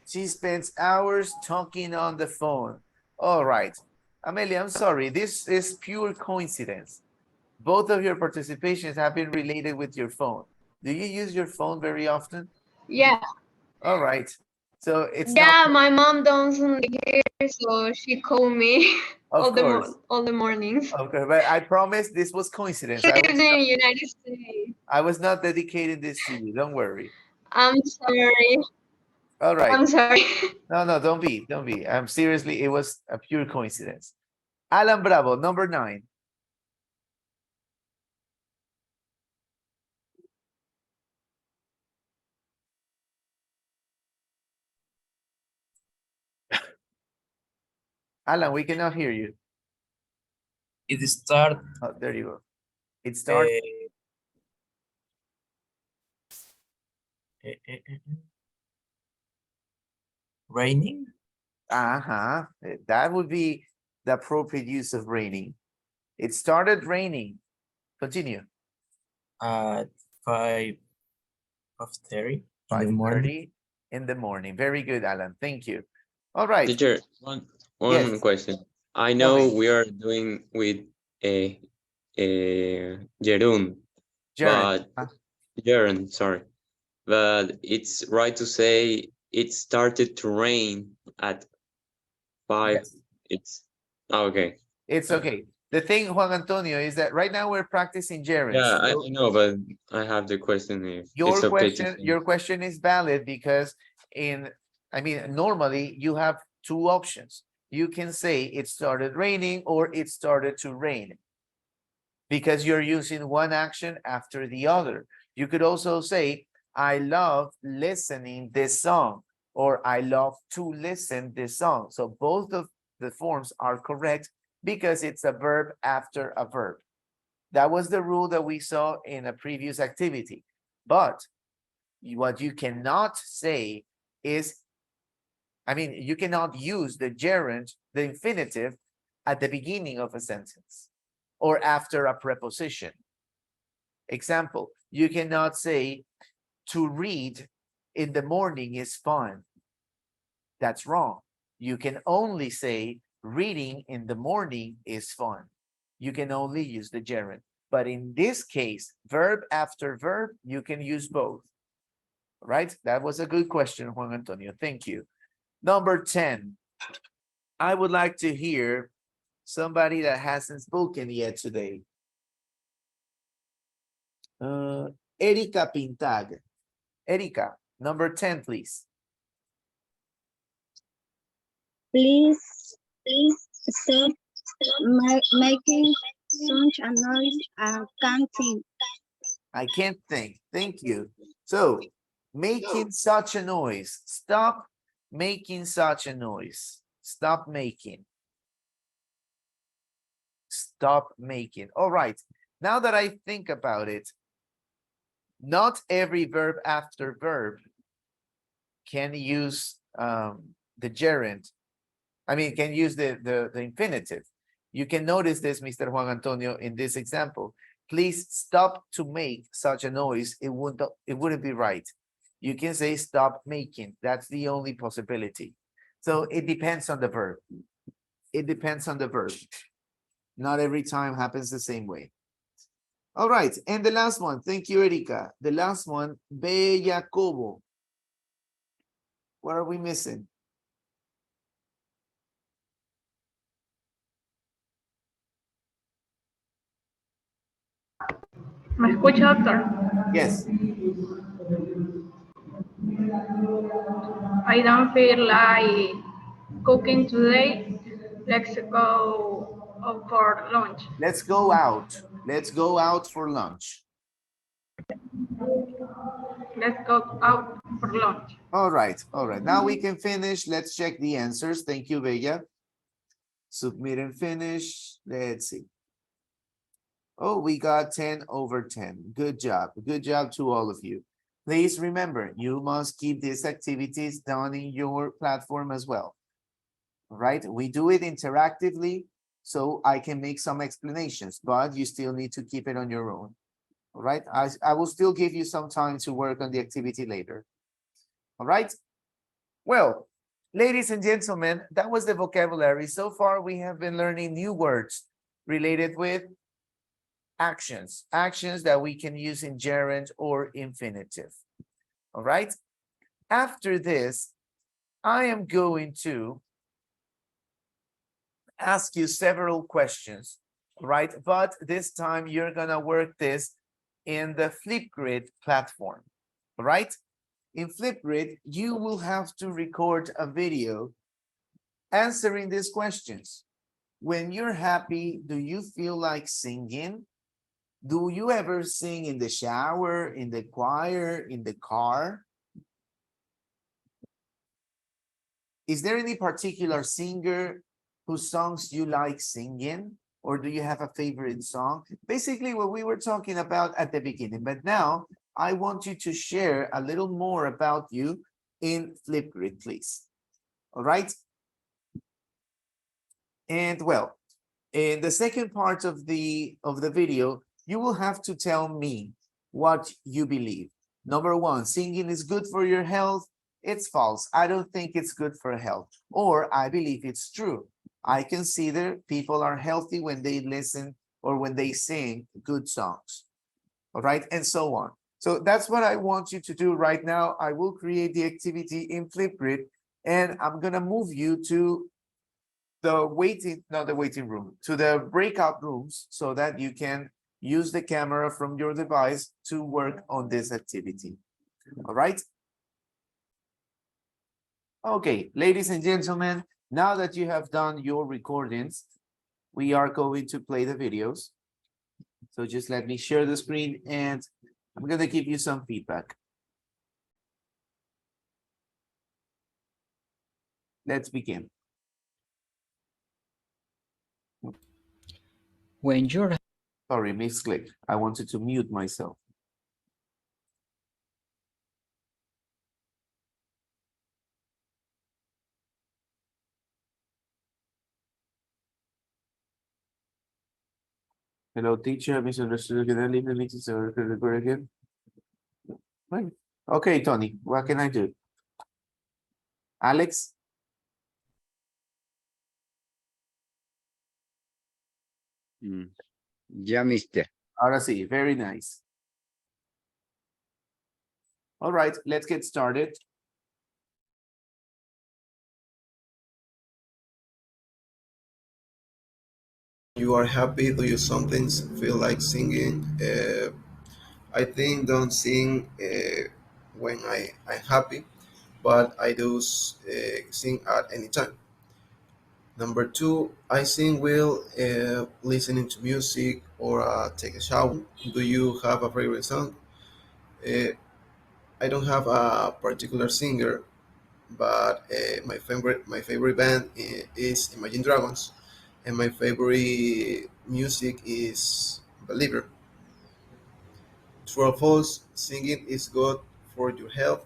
She spends hours talking on the phone. All right. Amelia, I'm sorry. This is pure coincidence. Both of your participations have been related with your phone. Do you use your phone very often? Yeah. All right. So it's Yeah, not... my mom doesn't hear, so she called me Of course. all the mornings. Okay, but I promise this was coincidence. She lives in the United States. I was not dedicating this to you. Don't worry. I'm sorry. All right. I'm sorry. No, don't be. Seriously, it was a pure coincidence. Alan Bravo, number 9. Alan, we cannot hear you. It start. Oh, there you go. It starts. Raining. That would be the appropriate use of raining. It started raining. Continue. At 5:30 in the 5:30 morning. in the morning. Very good, Alan. Thank you. All right. Teacher, one Yes. question. I Tell know me. we are doing with a gerund, Jared. but gerund, sorry. But it's right to say it started to rain at 5. Yes. It's okay. It's okay. The thing, Juan Antonio, is that right now we're practicing gerunds. Yeah, I So know, but I have the question if your it's okay to question, change. your question is valid because normally you have two options. You can say it started raining or it started to rain because you're using one action after the other. You could also say, I love listening this song, or I love to listen this song. So both of the forms are correct because it's a verb after a verb. That was the rule that we saw in a previous activity. But what you cannot say is, you cannot use the gerund, the infinitive, at the beginning of a sentence or after a preposition. Example, you cannot say, to read in the morning is fun. That's wrong. You can only say, reading in the morning is fun. You can only use the gerund. But in this case, verb after verb, you can use both. Right? That was a good question, Juan Antonio. Thank you. Number 10. I would like to hear somebody that hasn't spoken yet today. Erika Pintag. Erika, number 10, please. Please stop making such a noise and can't think. I can't think. Thank you. So, making such a noise. Stop making such a noise. Stop making. Stop making. All right. Now that I think about it, not every verb after verb can use the gerund. Can use the infinitive. You can notice this, Mr. Juan Antonio, in this example. Please stop to make such a noise. It wouldn't be right. You can say stop making. That's the only possibility. So it depends on the verb. It depends on the verb. Not every time happens the same way. All right, and the last one. Thank you, Erika. The last one, Bellacobo. What are we missing? ¿Me escucha, doctor? Yes. I don't feel like cooking today. Let's go out for lunch. Let's go out. Let's go out for lunch. Let's go out for lunch. All right, all right. Now we can finish. Let's check the answers. Thank you, Bella. Submit and finish. Let's see. Oh, we got 10 over 10. Good job. Good job to all of you. Please remember, you must keep these activities done in your platform as well. All right, we do it interactively, so I can make some explanations, but you still need to keep it on your own. All right, I will still give you some time to work on the activity later. All right. Well, ladies and gentlemen, that was the vocabulary. So far, we have been learning new words related with actions that we can use in gerund or infinitive. All right. After this, I am going to ask you several questions, right? But this time you're gonna work this in the Flipgrid platform, all right? In Flipgrid, you will have to record a video answering these questions. When you're happy, do you feel like singing? Do you ever sing in the shower, in the choir, in the car? Is there any particular singer whose songs you like singing? Or do you have a favorite song? Basically what we were talking about at the beginning, but now I want you to share a little more about you in Flipgrid, please. All right. And well, in the second part of the video, you will have to tell me what you believe. Number one, singing is good for your health. It's false. I don't think it's good for health. Or I believe it's true. I consider people are healthy when they listen or when they sing good songs. All right, and so on. So that's what I want you to do right now. I will create the activity in Flipgrid, and I'm gonna move you to the not the waiting room, to the breakout rooms so that you can use the camera from your device to work on this activity. All right? Okay, ladies and gentlemen, now that you have done your recordings, we are going to play the videos. So just let me share the screen and I'm going to give you some feedback. Let's begin. When you're Sorry, misclick. I wanted to mute myself. Hello, teacher. I misunderstood. Can I leave the meeting so I can record again? Fine. Okay, Tony, what can I do? Alex? Ya, mister. Ahora sí, very nice. All right, let's get started. You are happy, do you sometimes feel like singing? I think don't sing when I'm happy, but I do sing at any time. Number two, I sing while listening to music or take a shower. Do you have a favorite song? Uh, I don't have a particular singer, but my favorite band is Imagine Dragons, and my favorite music is Believer. True or false? Singing is good for your health.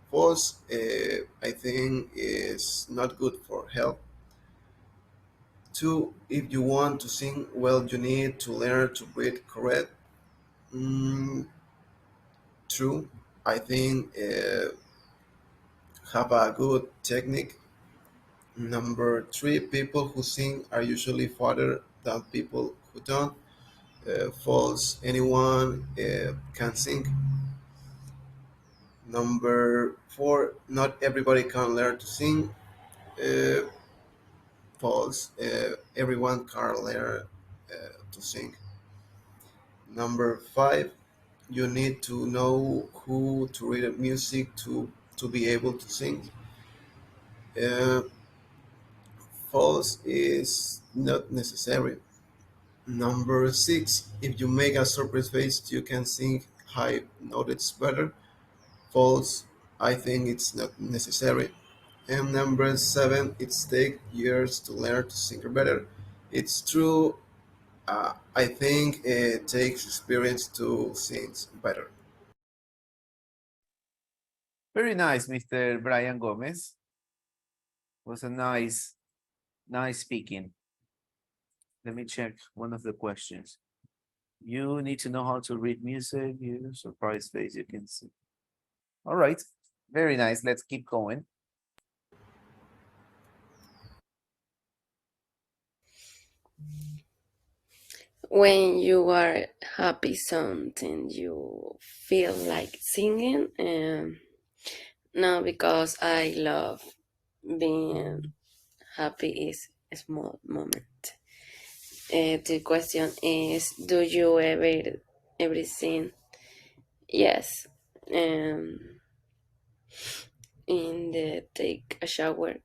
False, I think, is not good for health. Two, if you want to sing well, you need to learn to breathe correct. Mm, true, I think have a good technique. Number three, people who sing are usually farther than people who don't. False, anyone can sing. Number four, not everybody can learn to sing. Uh, False, everyone can learn to sing. Number five, you need to know who to read music to be able to sing. Uh, False is not necessary. Number six, if you make a surprise face, you can sing high notes better. False, I think it's not necessary. And number seven, it's take years to learn to sing better. It's true. I think it takes experience to sing better. Very nice, Mr. Brian Gomez. Was a nice speaking. Let me check one of the questions. You need to know how to read music. You surprise face, you can see. All right, very nice. Let's keep going. When you are happy something you feel like singing, no, because I love being happy is a small moment. The question is, do you ever sing? Yes. In the take a shower.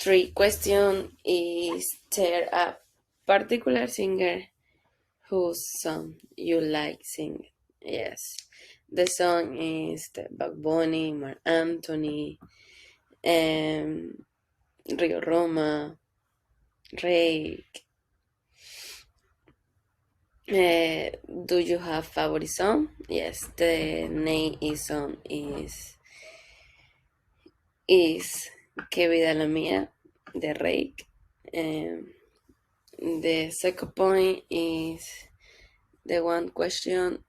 Three question is there a particular singer whose song you like singing? Yes. The song is the Bad Bunny, Marc Anthony, Rio Roma, Rake. Do you have favorite song? Yes, the name is song is Que Vida La Mía, de Rake. The second point is the one question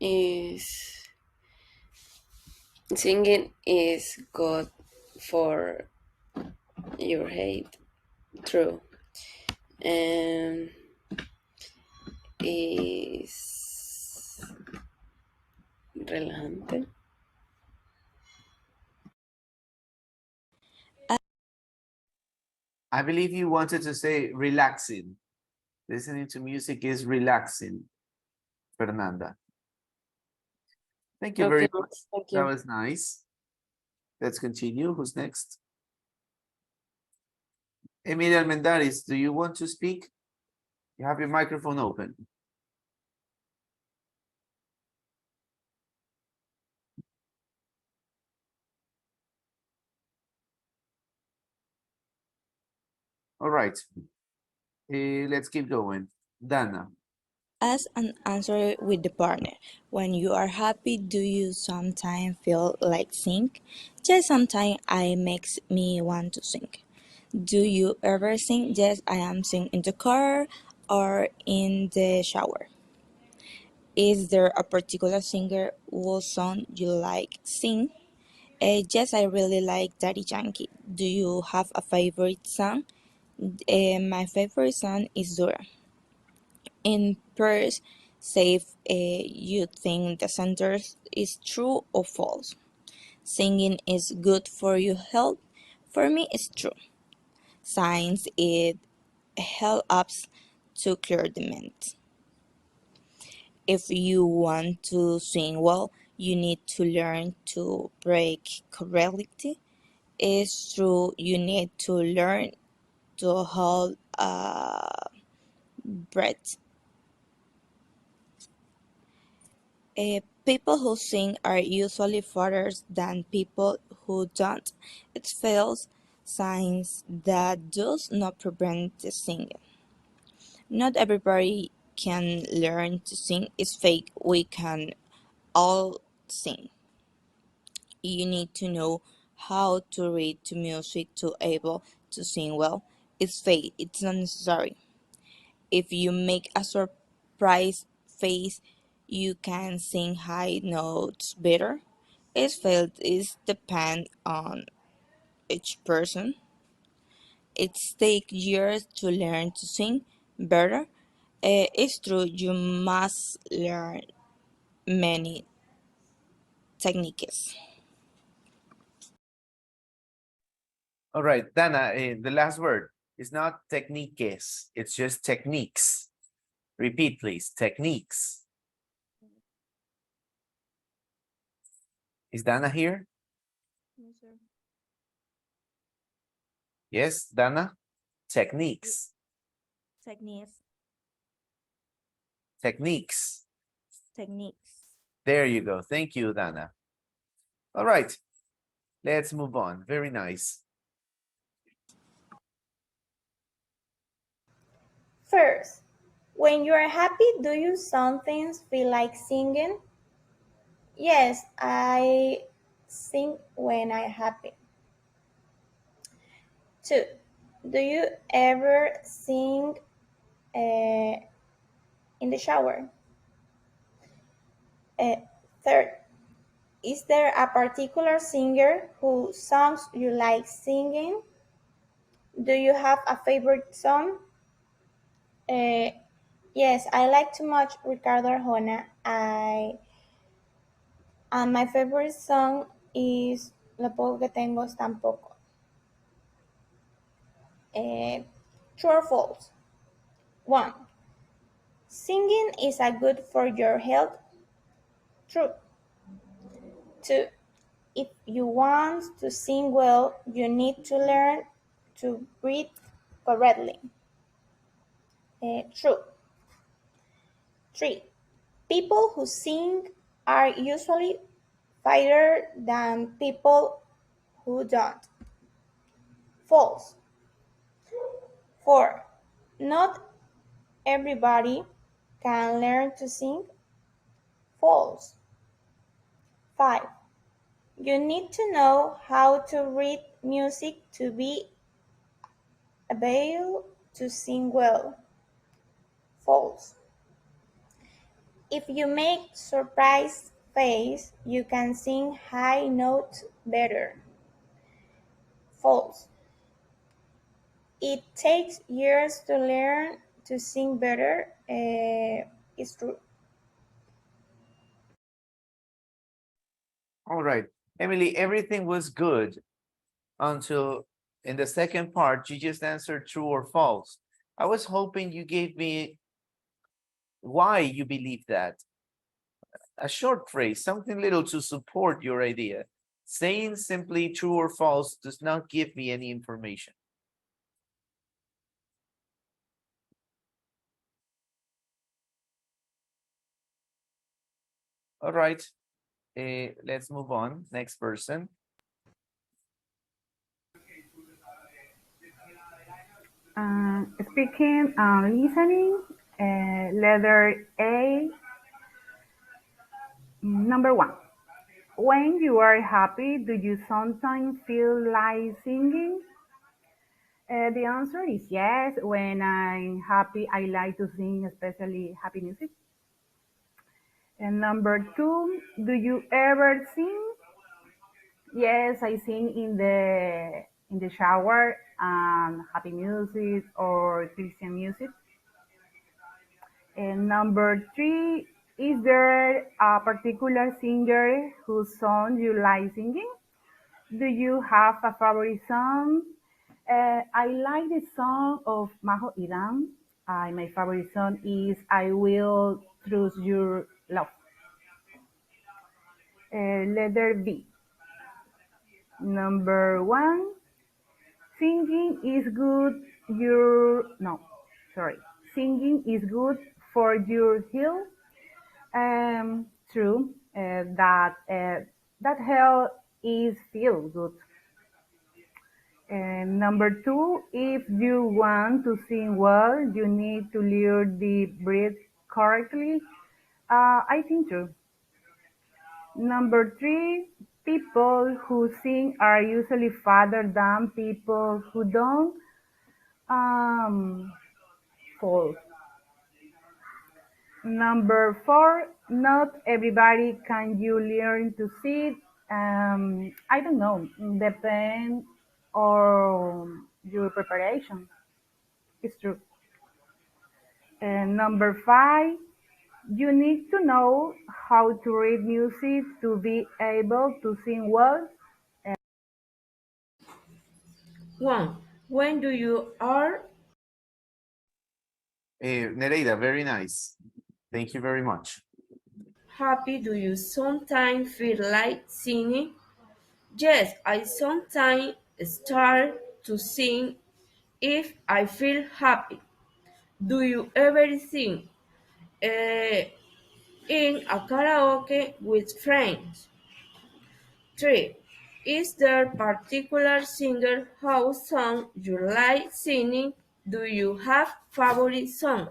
is singing is good for your head. True. is relajante. I believe you wanted to say relaxing. Listening to music is relaxing, Fernanda. Thank you very Okay, much. thank That you. was nice. Let's continue. Who's next? Emilia Almendaris, do you want to speak? You have your microphone open. All right. Let's keep going. Dana. Ask and answer with the partner. When you are happy, do you sometimes feel like sing? Yes, sometimes I makes me want to sing. Do you ever sing? Yes, I am sing in the car or in the shower. Is there a particular singer whose song you like sing? Yes, I really like Daddy Yankee. Do you have a favorite song? My favorite song is Dura. In Paris, say you think the sentence is true or false. Singing is good for your health. For me, it's true. Science it helps to clear the mind. If you want to sing well, you need to learn to break correctly. It's true. You need to learn to hold a breath. People who sing are usually fathers than people who don't. It fails signs that does not prevent the singing. Not everybody can learn to sing. It's fake. We can all sing. You need to know how to read to music to able to sing well. It's fake. It's not necessary. If you make a surprise face, you can sing high notes better. Its failed is depend on each person. It takes years to learn to sing better. It's true you must learn many techniques. All right, Dana, the last word is not techniques, it's just techniques. Repeat, please, techniques. Is Dana here? Yes, Dana? Techniques. Techniques. Techniques. Techniques. There you go. Thank you, Dana. All right, let's move on. Very nice. First, when you are happy, do you sometimes feel like singing? Yes, I sing when I'm happy. 2. Do you ever sing in the shower? Third, is there a particular singer whose songs you like singing? Do you have a favorite song? Yes, I like too much Ricardo Arjona. And my favorite song is Lo poco que tengo es tan poco. True or false? 1. Singing is a good for your health. True. 2. If you want to sing well, you need to learn to breathe correctly. True. 3. People who sing are usually fitter than people who don't. False. 4. Not everybody can learn to sing. False. 5. You need to know how to read music to be able to sing well. False. If you make surprise face, you can sing high notes better. False. It takes years to learn to sing better. It's true. All right, Emily, everything was good until in the second part, you just answered true or false. I was hoping you gave me why you believe that. A short phrase, something little to support your idea. Saying simply true or false does not give me any information. All right, let's move on. Next person. Speaking and listening, letter A, number 1. When you are happy, do you sometimes feel like singing? The answer is yes. When I'm happy, I like to sing, especially happy music. And number 2, do you ever sing? Yes, I sing in the shower, happy music or Christian music. And number 3, is there a particular singer whose song you like singing? Do you have a favorite song? I like the song of Majo Iram. My favorite song is I Will Trust Your Love. Letter B. Number 1, singing is good. Singing is good for your health. True. That health is feel good. And number 2, if you want to sing well, you need to learn the breath correctly. I think true. Number 3, people who sing are usually fatter than people who don't. False. Number 4, not everybody can you learn to sing. I don't know. Depend on your preparation. It's true. And number 5, you need to know how to read music to be able to sing well. 1. When do you are Nereida, very nice. Thank you very much. happy, do you sometimes feel like singing? Yes, I sometimes start to sing if I feel happy. Do you ever sing in a karaoke with friends? 3. Is there particular singer whose song you like singing? Do you have favorite song?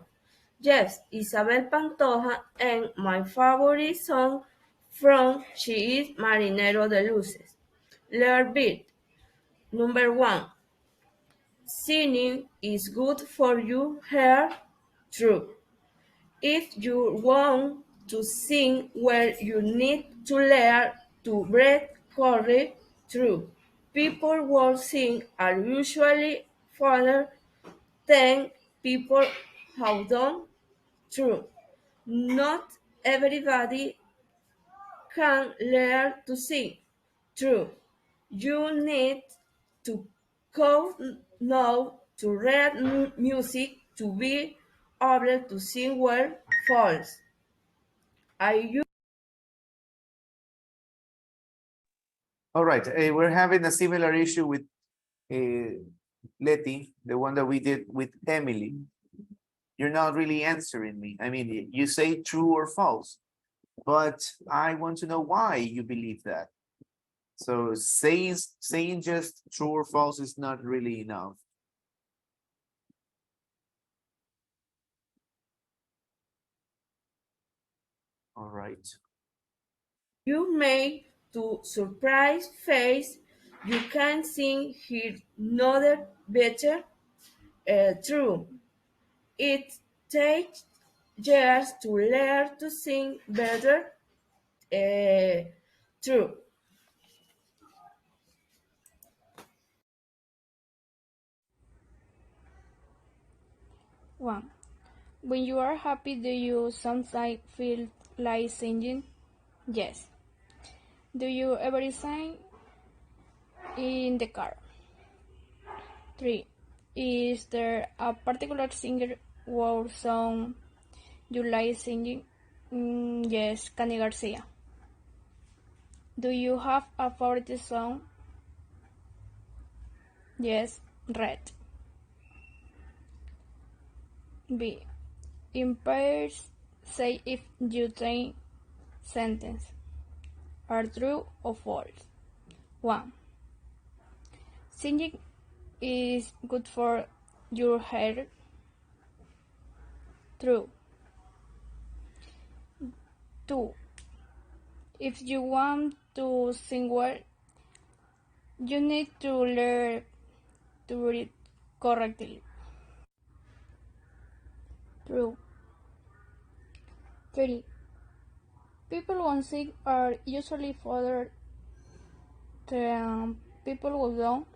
Yes, Isabel Pantoja, and my favorite song from she is Marinero de Luces. Letter B. Number 1. Singing is good for your hair. True. If you want to sing well, you need to learn to breathe correctly. True. People who sing are usually fatter than people who don't. True. Not everybody can learn to sing. True. You need to know to read music to be able to sing well. False. I use All right, we're having a similar issue with Letty, the one that we did with Emily. You're not really answering me. I mean, you say true or false, but I want to know why you believe that. So saying just true or false is not really enough. All right. you make to surprise face. You can sing here another better. True. It takes years to learn to sing better. True. 1. When you are happy, do you sometimes feel like singing? Yes. Do you ever sing in the car? 3. Is there a particular singer or song you like singing? Yes, Cani Garcia. Do you have a favorite song? Yes, Red. B. In pairs, say if you think sentence are true or false. 1. Singing is good for your hair. True. 2. If you want to sing well, you need to learn to read correctly. True. 3. People who sing are usually further than people who don't.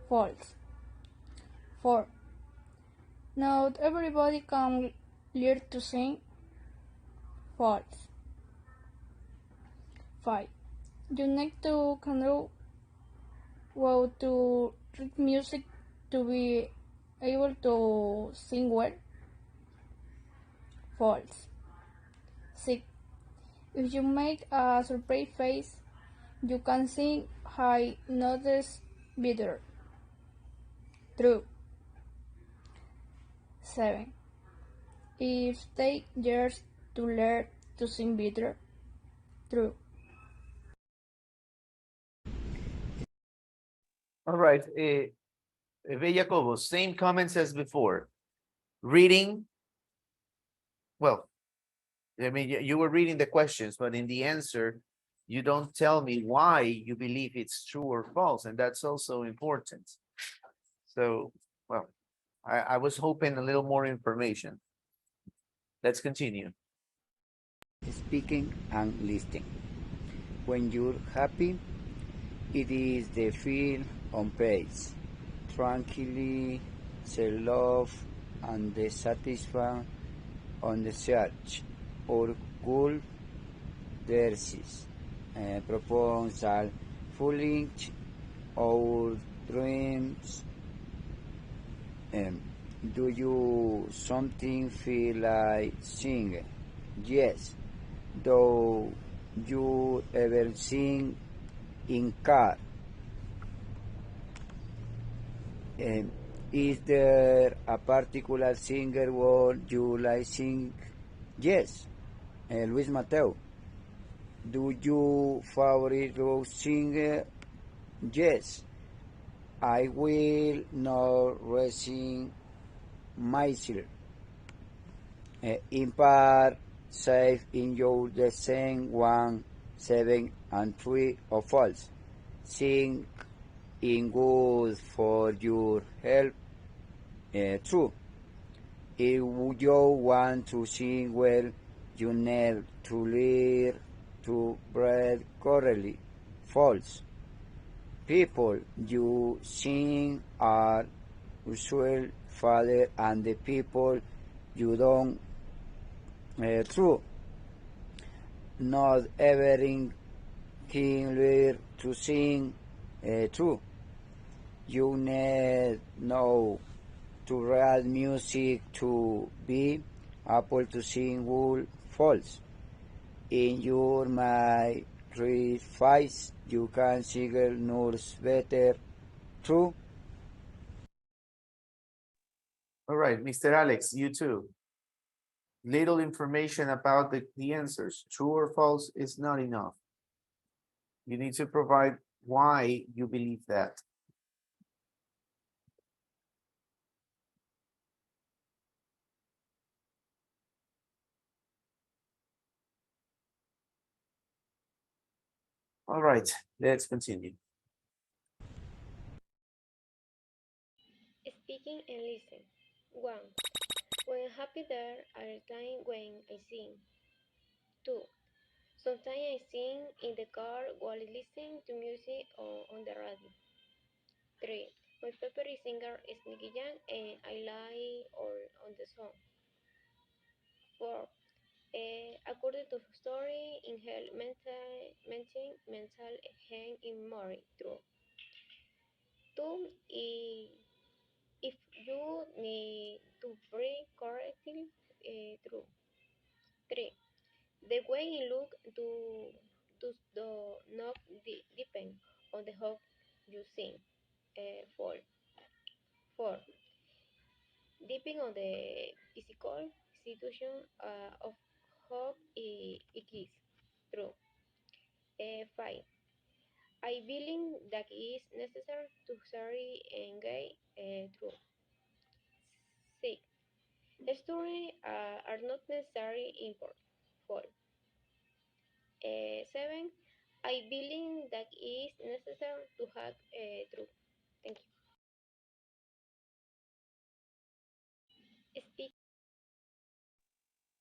False. 4. Not everybody can learn to sing. False. 5. You need to know how to read music to be able to sing well. False. 6. If you make a surprise face, you can sing high notes better. True. 7. If take years to learn to sing better. True. All right. Jacobo, same comments as before. Reading. Well, I mean, you were reading the questions, but in the answer, you don't tell me why you believe it's true or false, and that's also important. So, well, I was hoping a little more information. Let's continue. Speaking and listening. When you're happy, it is the feel on pace, tranquilly, self, and the satisfaction on the search, or good verses, proposal, fulfilling our dreams. Do you something feel like singing? Yes. Do you ever sing in car? Is there a particular singer who you like sing? Yes, Luis Mateo. Do you favorite rock singer? Yes, I will not raising myself. In part, safe in your the same 1, 7, and 3 or false. Sing in good for your health. True. If you want to sing well, you need to learn to breathe correctly. False. People you sing are usual father and the people you don't. True. Not everything can learn to sing. True. You need know to read music to be able to sing well. False. In your my face, you can sing nurse better. True. All right, Mr. Alex, you too. Little information about the answers. True or false is not enough. You need to provide why you believe that. All right, let's continue. Speaking and listen. 1. When I'm happy there are times when I sing. 2. Sometimes I sing in the car while listening to music or on the radio. 3. My favorite singer is Nicky Jam and I like all on the song. 4. According to the story, in her mental health in memory. True. 2. If you need to breathe correctly. True. 3. The way you look do not depend on the hope you sing. 4. 4. Depending on the physical situation of hope it is. True. 5. I believe that it is necessary to sorry engage. True. 6. Stories are not necessarily important. 4. 7. I believe that it is necessary to have truth. Thank you. Speak.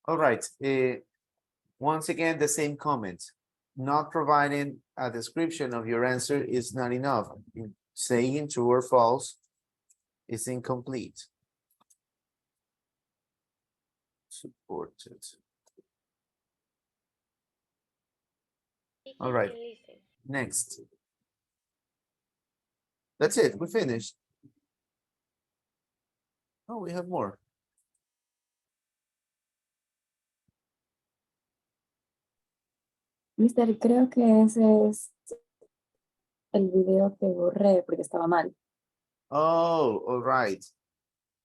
All right. Once again, the same comment. Not providing a description of your answer is not enough. Saying true or false is incomplete. Supported. All right. Next. That's it. We finished. Oh, we have more. Mister, creo que ese es el video que borré porque estaba mal. Oh, all right.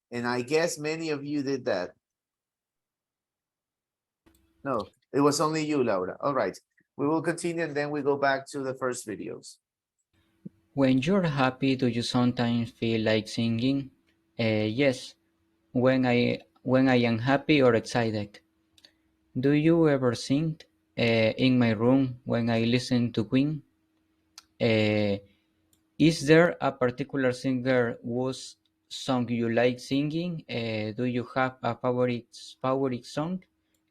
And I guess many of you did that. No, it was only you, Laura. All right. We will continue and then we go back to the first videos. When you're happy, do you sometimes feel like singing? Yes, when I am happy or excited. Do you ever sing? In my room when I listen to Queen? Is there a particular singer whose song you like singing? Do you have a favorite song?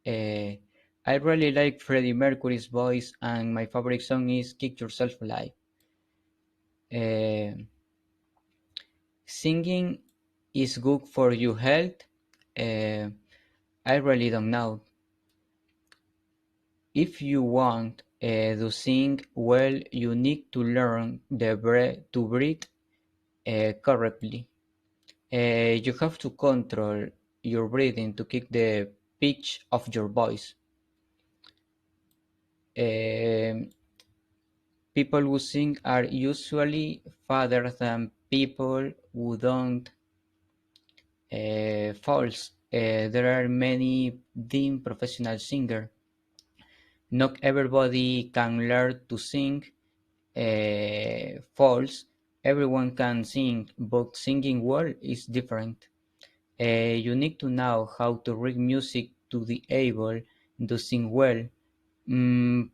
I really like Freddie Mercury's voice, and my favorite song is Kick Yourself Alive. Singing is good for your health. I really don't know. If you want to sing well, you need to learn to breathe correctly. You have to control your breathing to keep the pitch of your voice. People who sing are usually fatter than people who don't. False. There are many deemed professional singers. Not everybody can learn to sing. False. Everyone can sing, but singing well is different. You need to know how to read music to be able to sing well.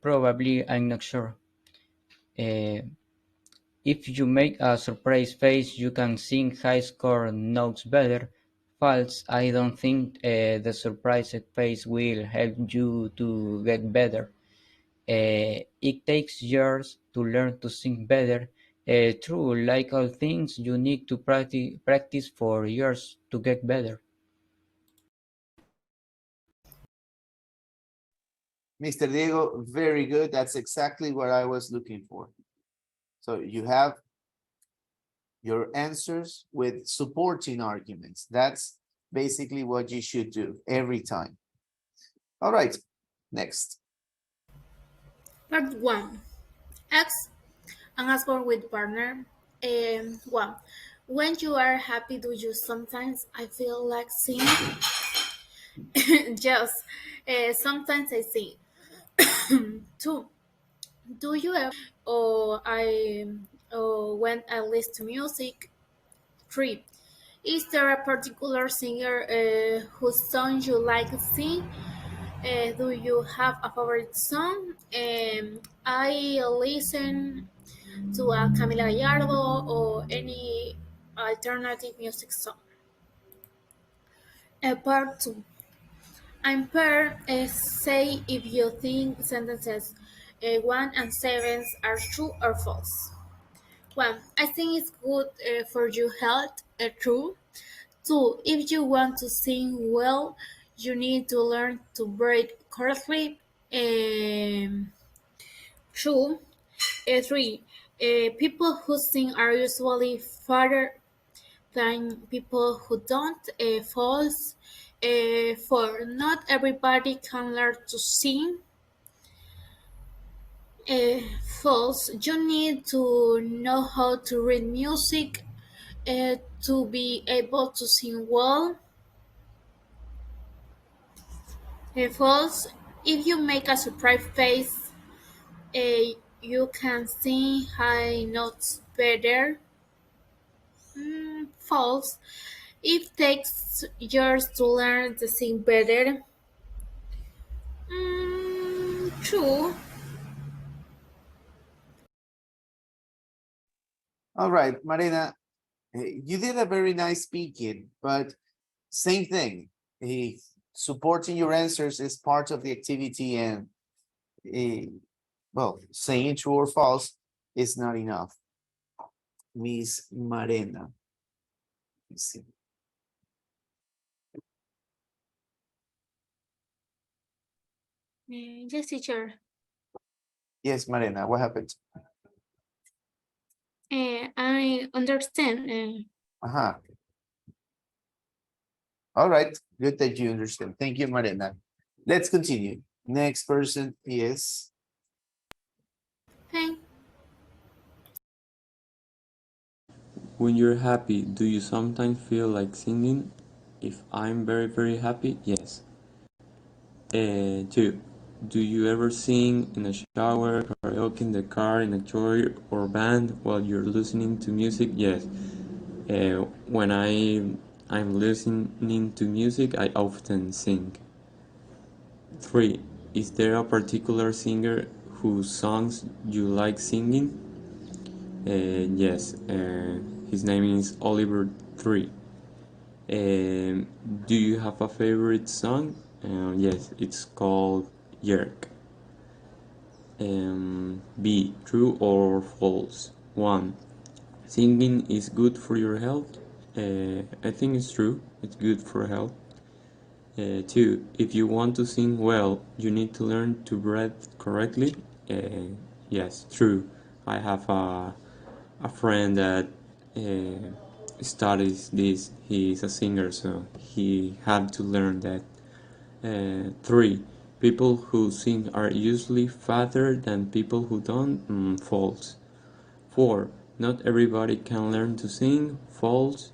Probably, I'm not sure. If you make a surprise face, you can sing high score notes better. False, I don't think the surprised face will help you to get better. It takes years to learn to sing better. True, like all things, you need to practice for years to get better. Mr. Diego, very good. That's exactly what I was looking for. So you have your answers with supporting arguments. That's basically what you should do every time. All right, next. Part 1. Ask and answer with partner. 1. When you are happy, do you sometimes I feel like singing? Yes, sometimes I sing. 2. Do you ever or when I listen to music? 3. Is there a particular singer whose song you like to sing? Do you have a favorite song? I listen to a Camila Gallardo or any alternative music song. Part 2. I'm pair say if you think sentences 1 and 7 are true or false. 1. I think it's good for your health. True. 2. If you want to sing well, you need to learn to breathe correctly. Two, three, people who sing are usually farther than people who don't. False. Four, not everybody can learn to sing. False. You need to know how to read music to be able to sing well. False. If you make a surprise face, you can sing high notes better. False. It takes years to learn to sing better. True. All right, Marina, you did a very nice speaking, but same thing. Supporting your answers is part of the activity, and well, saying true or false is not enough. Miss Marina. Let's see. Yes, teacher. Yes, Marina, what happened? I understand. Uh-huh. All right, good that you understand. Thank you, Marina. Let's continue. Next person is Thank. When you're happy, do you sometimes feel like singing? If I'm very, very happy, yes. 2. Do you ever sing in a shower, karaoke in the car, in a church or band while you're listening to music? Yes. When I'm listening to music, I often sing. 3. Is there a particular singer whose songs you like singing? Yes. His name is Oliver Tree. Do you have a favorite song? Yes, it's called Yerk. B. True or false? 1. Singing is good for your health. I think it's true. It's good for health. 2. If you want to sing well, you need to learn to breathe correctly. Yes, true. I have a friend that studies this. He's a singer, so he had to learn that. 3. People who sing are usually fatter than people who don't. False. 4. Not everybody can learn to sing. False.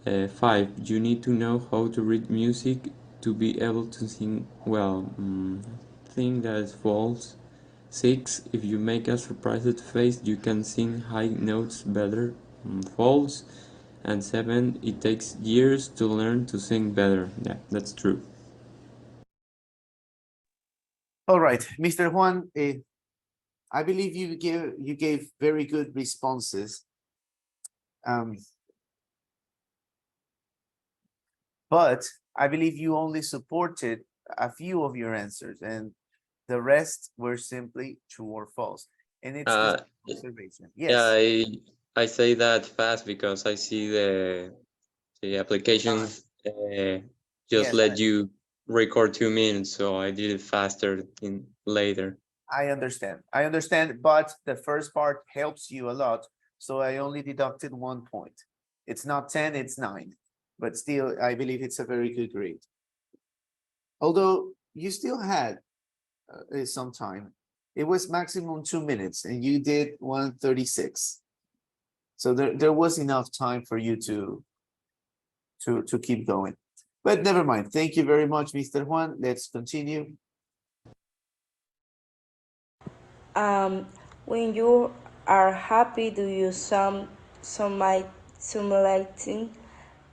5. You need to know how to read music to be able to sing well. I think that's false. 6. If you make a surprised face, you can sing high notes better. False. And 7. It takes years to learn to sing better. Yeah, that's true. all right, Mr. Juan. I believe you gave very good responses. But I believe you only supported a few of your answers, and the rest were simply true or false. And it's the observation. Yes. Yeah, I say that fast because I see the application just Yes, let you record 2 minutes, so I did it faster in later. I understand, but the first part helps you a lot, so I only deducted 1 point. It's not 10, it's 9, but still, I believe it's a very good grade. Although you still had some time. It was maximum 2 minutes, and you did 1:36. So there was enough time for you to keep going. But never mind. Thank you very much, Mr. Juan. Let's continue. When you are happy, do you something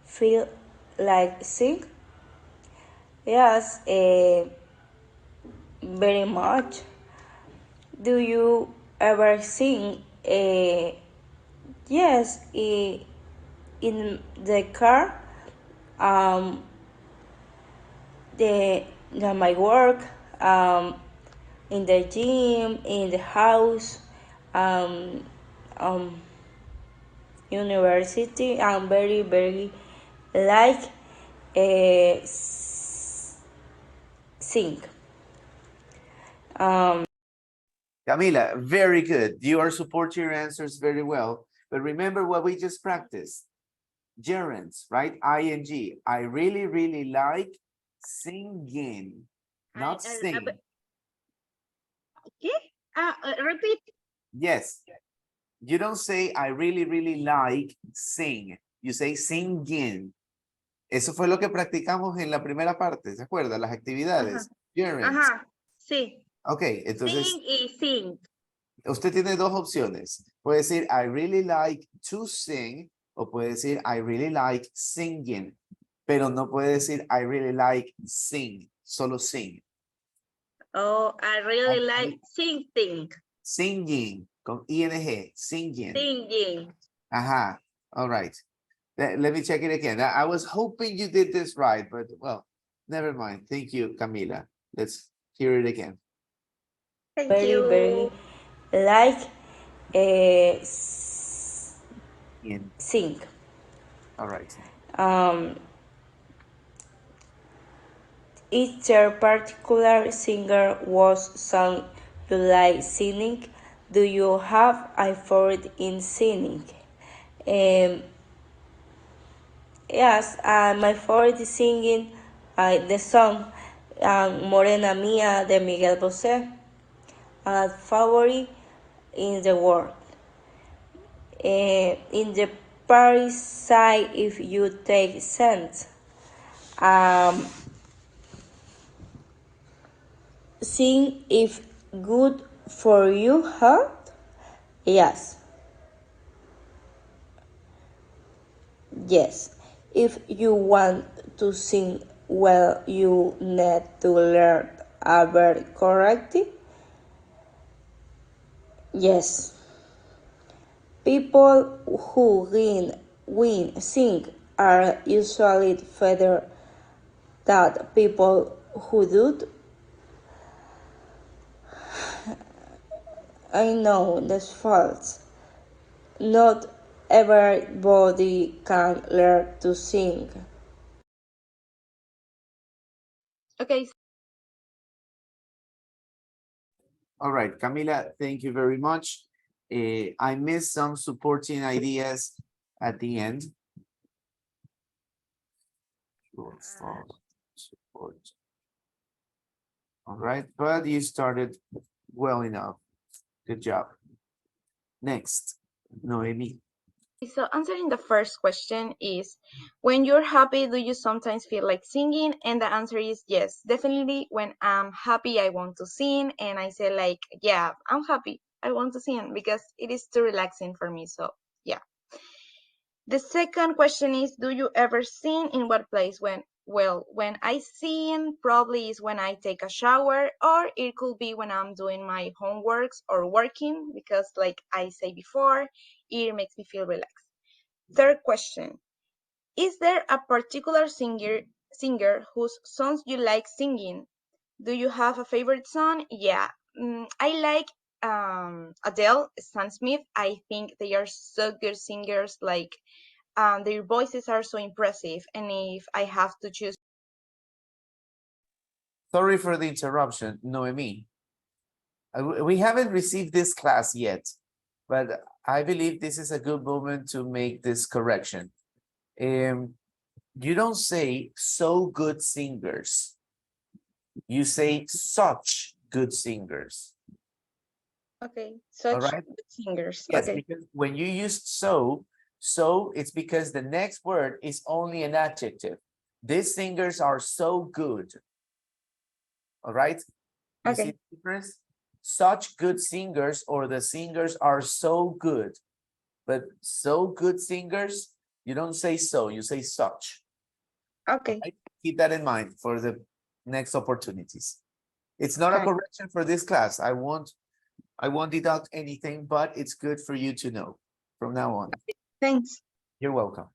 feel like sing? Yes, very much. Do you ever sing? Yes, in the car, my work, in the gym, in the house, university. I'm very like sing. Um, Camila, very good. You are supporting your answers very well. But remember what we just practiced. Gerunds, right? ING. I really, really like singing, not sing. Repeat. Yes. You don't say I really, really like sing. You say singing. Eso fue lo que practicamos en la primera parte, ¿se acuerda? Las actividades. Gerunds. Ajá, sí. Ok, entonces Sing y sing. usted tiene dos opciones. Puede decir I really like to sing o puede decir I really like singing. Pero no puede decir I really like sing, solo sing. Oh, I really like singing. Singing, con ing, singing. Singing. Ajá, all right. Let me check it again. I was hoping you did this right, but well, never mind. Thank you, Camila. Let's hear it again. Thank very, you. very like sing. All right. Is there particular singer whose song you like singing? Do you have a favorite in singing? Yes, my favorite is singing the song Morena Mía de Miguel Bosé. Favorite in the world. In the Paris side, if you take sense. Sing if good for you, huh? Yes. Yes. If you want to sing well, you need to learn a verb correctly. Yes. People who sing are usually better than people who do. I know that's false. Not everybody can learn to sing. Okay. All right, Camila, thank you very much. I missed some supporting ideas at the end. Support. All right, but you started well enough. Good job. Next, Noemi. So answering the first question is, when you're happy, do you sometimes feel like singing? And the answer is yes, definitely. When I'm happy, I want to sing, and I say like, yeah, I'm happy, I want to sing because it is too relaxing for me. So yeah. The second question is, do you ever sing? In what place? Well, when I sing, probably is when I take a shower, or it could be when I'm doing my homeworks or working, because like I say before, it makes me feel relaxed. Third question, is there a particular singer whose songs you like singing? Do you have a favorite song? Yeah, I like Adele, Sam Smith. I think they are so good singers, like their voices are so impressive. And if I have to choose. Sorry for the interruption, Noemi. We haven't received this class yet, but I believe this is a good moment to make this correction. You don't say so good singers. You say such good singers. Okay, such right? good singers. Yes, Okay. because when you use so it's because the next word is only an adjective. These singers are so good. All right? You see the difference? Such good singers, or the singers are so good. But so good singers, you don't say so, you say such. Okay. Right? Keep that in mind for the next opportunities. It's not a correction for this class. I won't deduct anything, but it's good for you to know from now on. Thanks. You're welcome.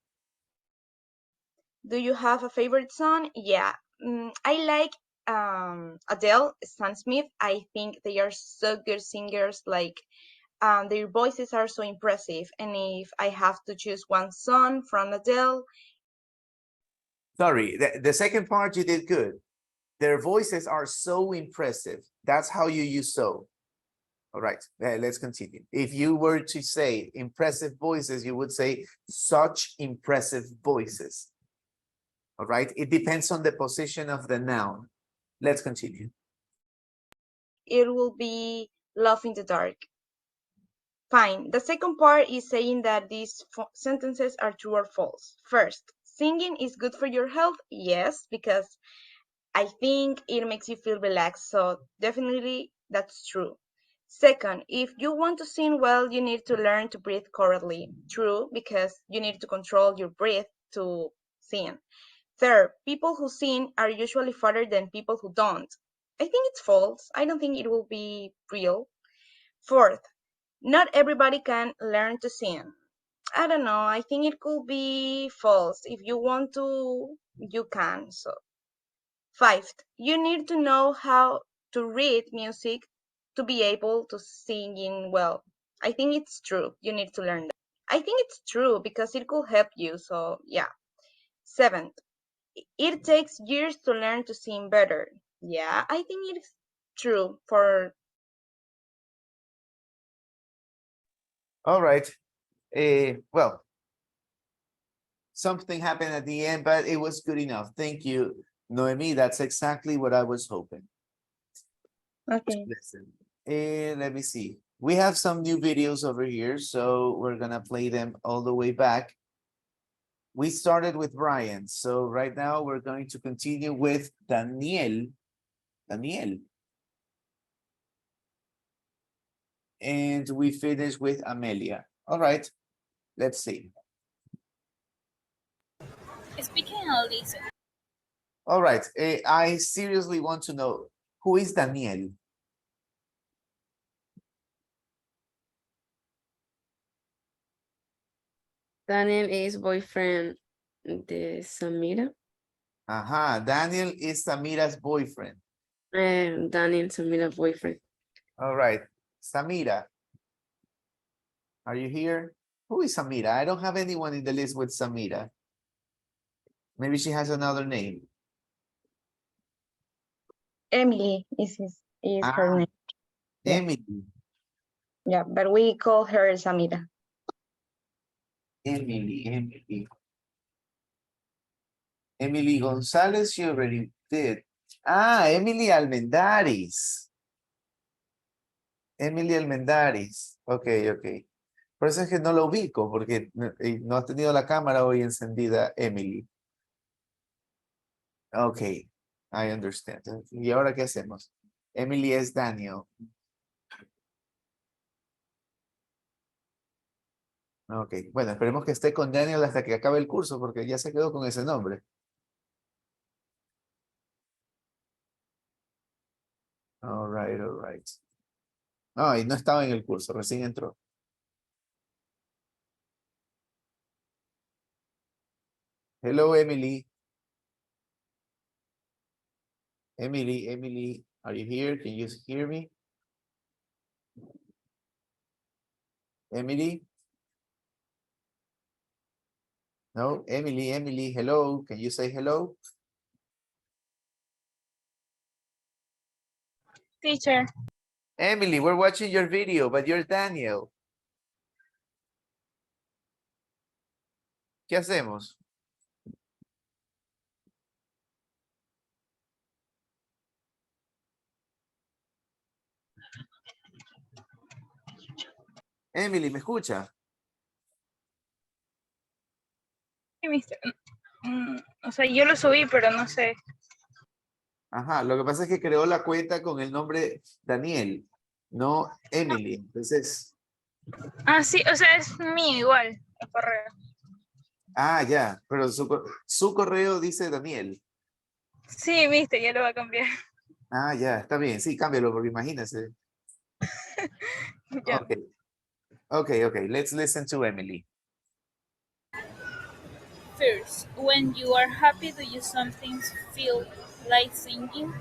Do you have a favorite song? Yeah, I like Adele, Sam Smith. I think they are so good singers, like their voices are so impressive. And if I have to choose one song from Adele. Sorry, the second part you did good. Their voices are so impressive. That's how you use so. All right, let's continue. If you were to say impressive voices, you would say such impressive voices. All right, it depends on the position of the noun. Let's continue. It will be love in the dark. Fine. The second part is saying that these sentences are true or false. First, singing is good for your health. Yes, because I think it makes you feel relaxed. So definitely that's true. Second, if you want to sing well, you need to learn to breathe correctly. True, because you need to control your breath to sing. Third, people who sing are usually farther than people who don't. I think it's false. I don't think it will be real. Fourth, not everybody can learn to sing. I don't know. I think it could be false. If you want to, you can. So, fifth, you need to know how to read music to be able to sing in well. I think it's true. You need to learn that. I think it's true because it could help you. So, yeah. Seventh, it takes years to learn to sing better. Yeah, I think it's true for. All right. Well, something happened at the end, but it was good enough. Thank you, Noemi. That's exactly what I was hoping. Okay. Listen, let me see. We have some new videos over here, so we're gonna play them all the way back. We started with Brian, so right now we're going to continue with Daniel. Daniel. And we finish with Amelia. All right, let's see. Speaking and listen. All right, I seriously want to know, who is Daniel? Daniel is boyfriend de Samira. Aha, Daniel is Samira's boyfriend. Daniel, Samira's boyfriend. All right, Samira. Are you here? Who is Samira? I don't have anyone in the list with Samira. Maybe she has another name. Emily is her name. Yeah. Emily. Yeah, but we call her Samira. Emily. Emily Gonzalez, you already did. Ah, Emily Almendaris. Emily Almendaris. Ok. Por eso es que no lo ubico, porque no ha tenido la cámara hoy encendida, Emily. Ok, I understand. ¿Y ahora qué hacemos? Emily es Daniel. Ok, bueno, esperemos que esté con Daniel hasta que acabe el curso, porque ya se quedó con ese nombre. All right. No, y no estaba en el curso, recién entró. Hello, Emily. Emily, are you here? Can you hear me? Emily? No, Emily, hello. Can you say hello? Teacher. Emily, we're watching your video, but you're Daniel. ¿Qué hacemos? Emily, ¿me escucha? Sí, mister. O sea, yo lo subí, pero no sé. Ajá, lo que pasa es que creó la cuenta con el nombre Daniel, no Emily. Entonces, Ah, sí, o sea, es mío igual, el correo. ah, ya, pero su correo dice Daniel. Sí, mister, ya lo va a cambiar. Ah, ya, está bien, sí, cámbialo, porque imagínese. Ya. Okay, let's listen to Emily. First, when you are happy, do you sometimes feel like singing?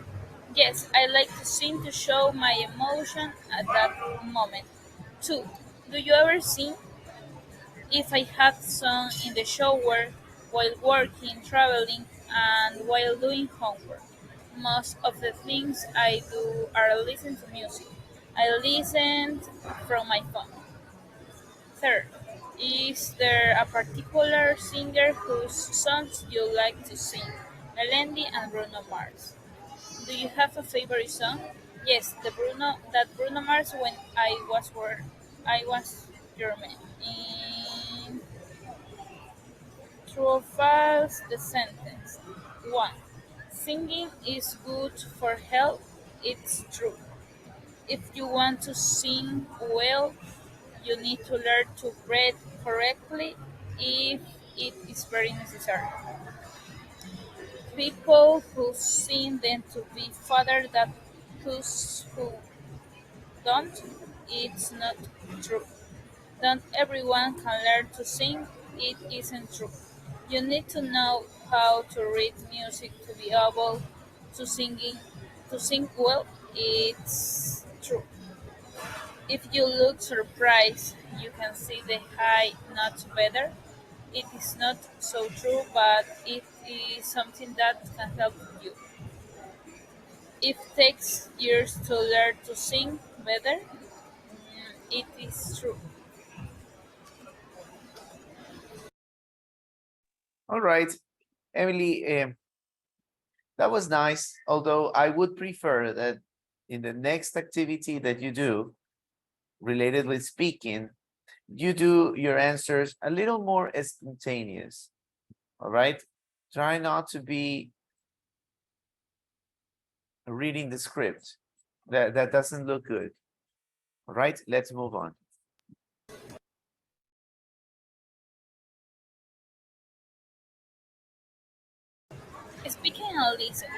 Yes, I like to sing to show my emotion at that moment. 2. Do you ever sing? If I have sung in the shower, while working, traveling, and while doing homework. Most of the things I do are listen to music. I listen from my phone. Third, is there a particular singer whose songs you like to sing? Melendi and Bruno Mars. Do you have a favorite song? Yes, Bruno Mars when I was your man. In true or false, the sentence. 1. Singing is good for health. It's true. If you want to sing well, you need to learn to breathe correctly if it is very necessary. People who sing tend to be farther than those who don't. It's not true. Not everyone can learn to sing. It isn't true. You need to know how to read music to be able to sing well. It's true. If you look surprised, you can see the high notes better. It is not so true, but it is something that can help you. It takes years to learn to sing better. It is true. All right, Emily, that was nice. Although I would prefer that in the next activity that you do related with speaking, you do your answers a little more spontaneous. All right, try not to be reading the script. That doesn't look good. All right, let's move on. Speaking and listen.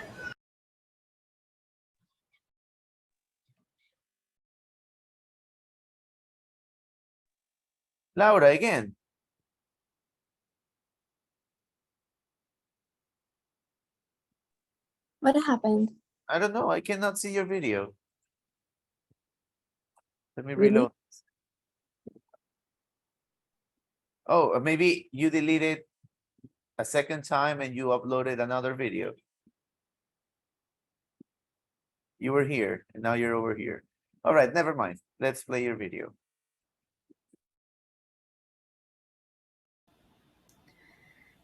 Laura, again. What happened? I don't know. I cannot see your video. Let me Really? reload. Oh, maybe you deleted a second time and you uploaded another video. You were here and now you're over here. All right, never mind. Let's play your video.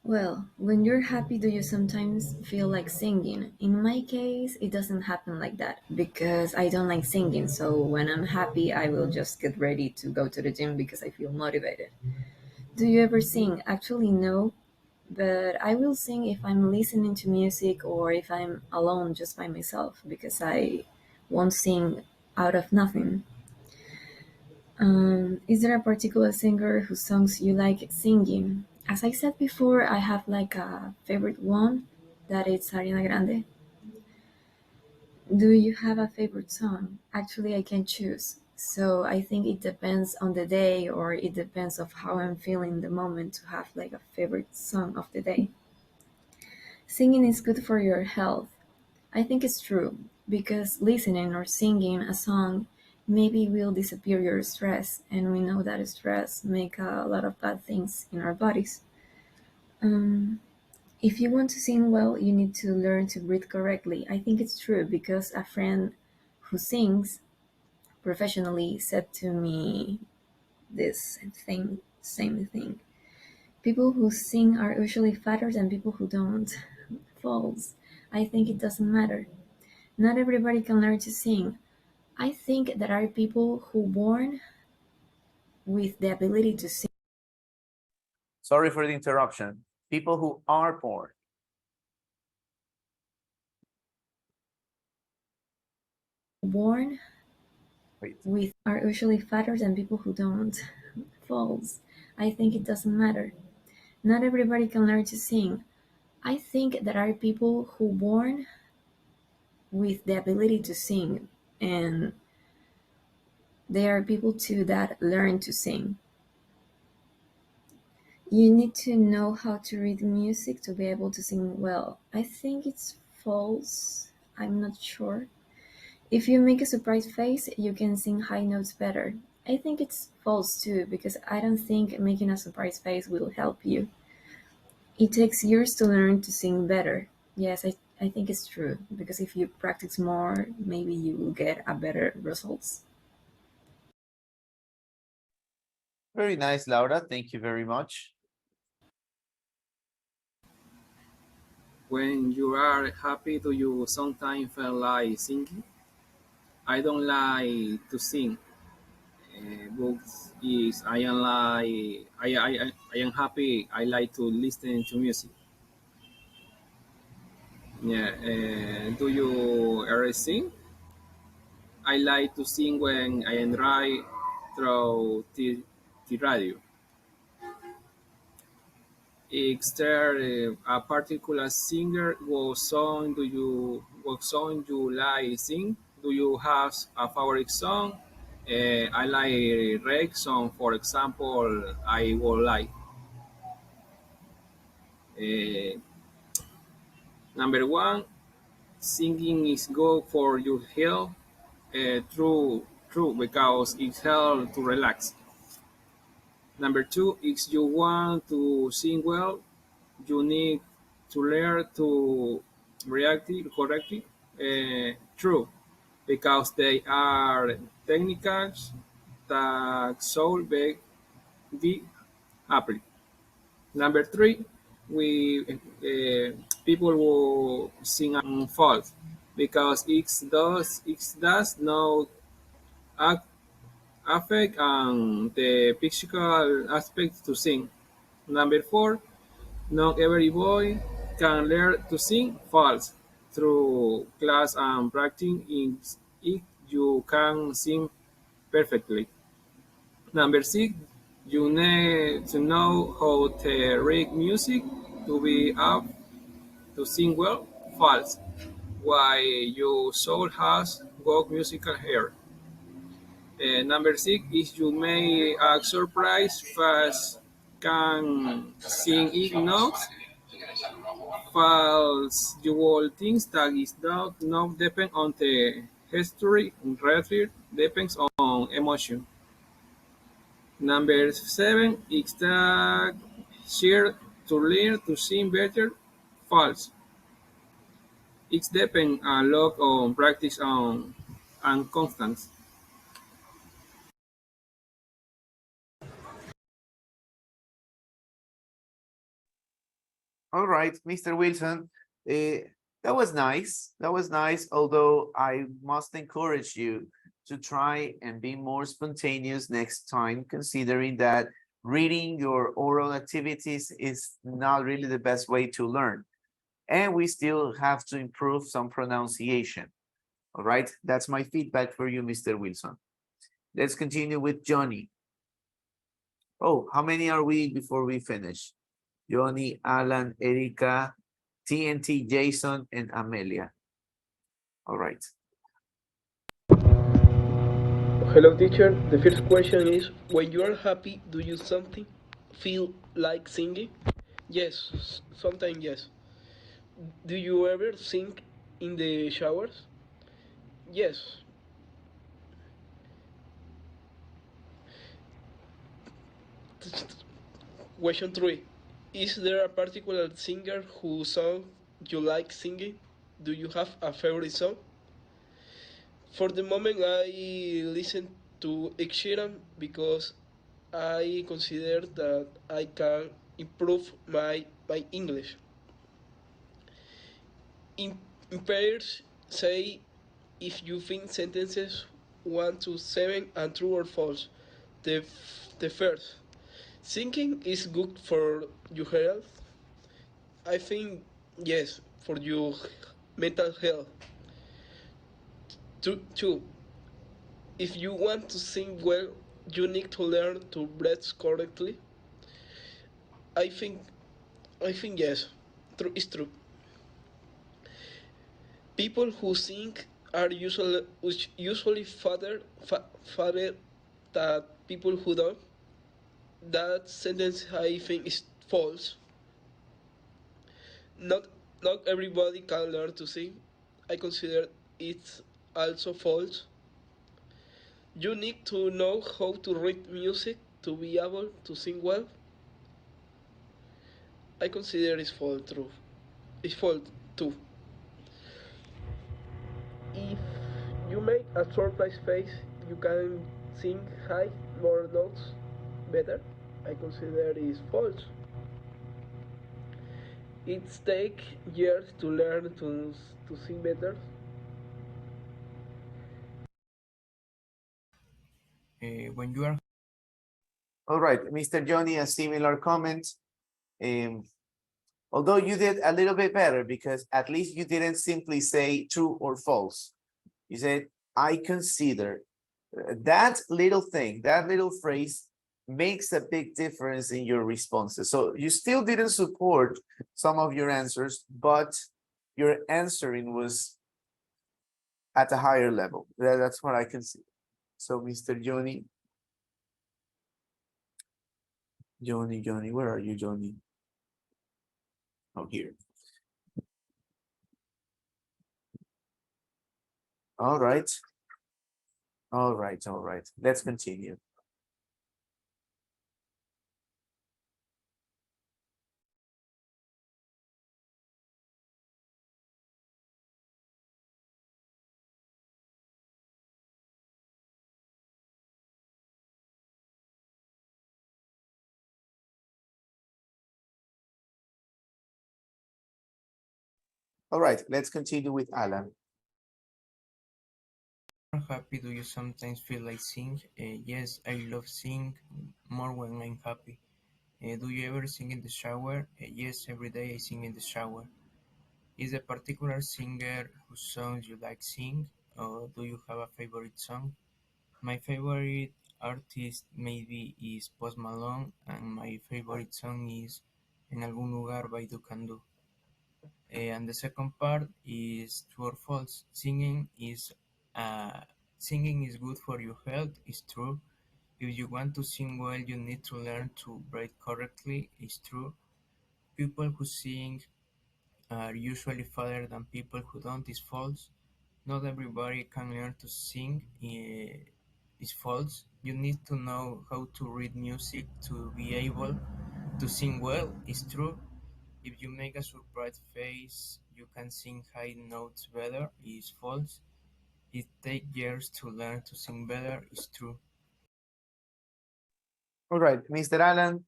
Well, when you're happy, do you sometimes feel like singing? In my case, it doesn't happen like that because I don't like singing. So when I'm happy, I will just get ready to go to the gym because I feel motivated. Do you ever sing? Actually, no, but I will sing if I'm listening to music or if I'm alone just by myself because I won't sing out of nothing. Is there a particular singer whose songs you like singing? As I said before, I have like a favorite one that is Ariana Grande. Do you have a favorite song? Actually, I can choose. So I think it depends on the day or it depends of how I'm feeling the moment to have like a favorite song of the day. Singing is good for your health. I think it's true because listening or singing a song maybe will disappear your stress, and we know that stress make a lot of bad things in our bodies. Um, if you want to sing well, you need to learn to breathe correctly. I think it's true because a friend who sings professionally said to me this same thing. People who sing are usually fatter than people who don't. False. I think it doesn't matter. Not everybody can learn to sing. I think there are people who born with the ability to sing. Sorry for the interruption. People who are born. Born Wait. with are usually fatter than people who don't. False. I think it doesn't matter. Not everybody can learn to sing. I think there are people who born with the ability to sing, and there are people too that learn to sing. You need to know how to read music to be able to sing well. I think it's false. I'm not sure. If you make a surprise face, you can sing high notes better. I think it's false too, because I don't think making a surprise face will help you. It takes years to learn to sing better. Yes, I I think it's true because if you practice more, maybe you will get a better results. Very nice, Laura. Thank you very much. When you are happy, do you sometimes feel like singing? I don't like to sing. Books is I am like I am happy. I like to listen to music. Yeah. Do you ever sing? I like to sing when I am drive through the radio. Is there a particular singer what song you like sing? Do you have a favorite song? I like reg song, for example. I would like uh, number one. Singing is good for your health. True, because it helps to relax. Number two, if you want to sing well, you need to learn to react correctly. True, because they are techniques that solve the happy. Number three, we people will sing on false because it does not act, affect the physical aspect to sing. Number four, not every boy can learn to sing false. Through class and practice it you can sing perfectly. Number six, you need to know how to read music to be able to sing well. False. Why your soul has good musical hair. Number six is you may act surprise fast can sing it notes. False. You will think that is not depend on the history. Rather depends on emotion. Number seven is that share to learn to sing better. False. It depends a lot on practice and constance. All right, Mr. Wilson, that was nice. That was nice, although I must encourage you to try and be more spontaneous next time, considering that reading your oral activities is not really the best way to learn. And we still have to improve some pronunciation. All right, that's my feedback for you, Mr. Wilson. Let's continue with Johnny. Oh, how many are we before we finish? Johnny, Alan, Erika, TNT, Jason, and Amelia. All right. Hello, teacher. The first question is, when you are happy, do you something feel like singing? Yes, sometimes yes. Do you ever sing in the showers? Yes. Question 3. Is there a particular singer whose song you like singing? Do you have a favorite song? For the moment, I listen to Ed Sheeran because I consider that I can improve my English. In pairs, say if you think sentences 1 to 7 and true or false. The first, singing is good for your health. I think yes, for your mental health. Two, if you want to sing well, you need to learn to breathe correctly. I think I think yes, true is true. People who sing are usually father than people who don't. That sentence I think is false. Not not everybody can learn to sing. I consider it also false. You need to know how to read music to be able to sing well. I consider it's false true. It's false too. make a surprise face, you can sing high more notes better. I consider is false. It takes years to learn to sing better. When you are All right, Mr. Johnny, a similar comment. Although you did a little bit better because at least you didn't simply say true or false. You said, I consider. That little thing, that little phrase makes a big difference in your responses. So you still didn't support some of your answers, but your answering was at a higher level. That's what I can see. So Mr. Johnny. Johnny, where are you, Johnny? Oh, here. All right. All right, all right. Let's continue. All right, let's continue with Alan. happy, do you sometimes feel like sing? Yes, I love sing more when I'm happy. Do you ever sing in the shower? Yes, every day I sing in the shower. Is a particular singer whose songs you like sing, or do you have a favorite song? My favorite artist maybe is Post Malone, and my favorite song is En algún lugar by Dukandu. And the second part is true or false. Singing is good for your health. Is true. If you want to sing well, you need to learn to breathe correctly. Is true. People who sing are usually faster than people who don't. Is false. Not everybody can learn to sing. Is false. You need to know how to read music to be able to sing well. Is true. If you make a surprise face, you can sing high notes better. Is false. It takes years to learn to sing better. Is true. All right, Mr. Alan,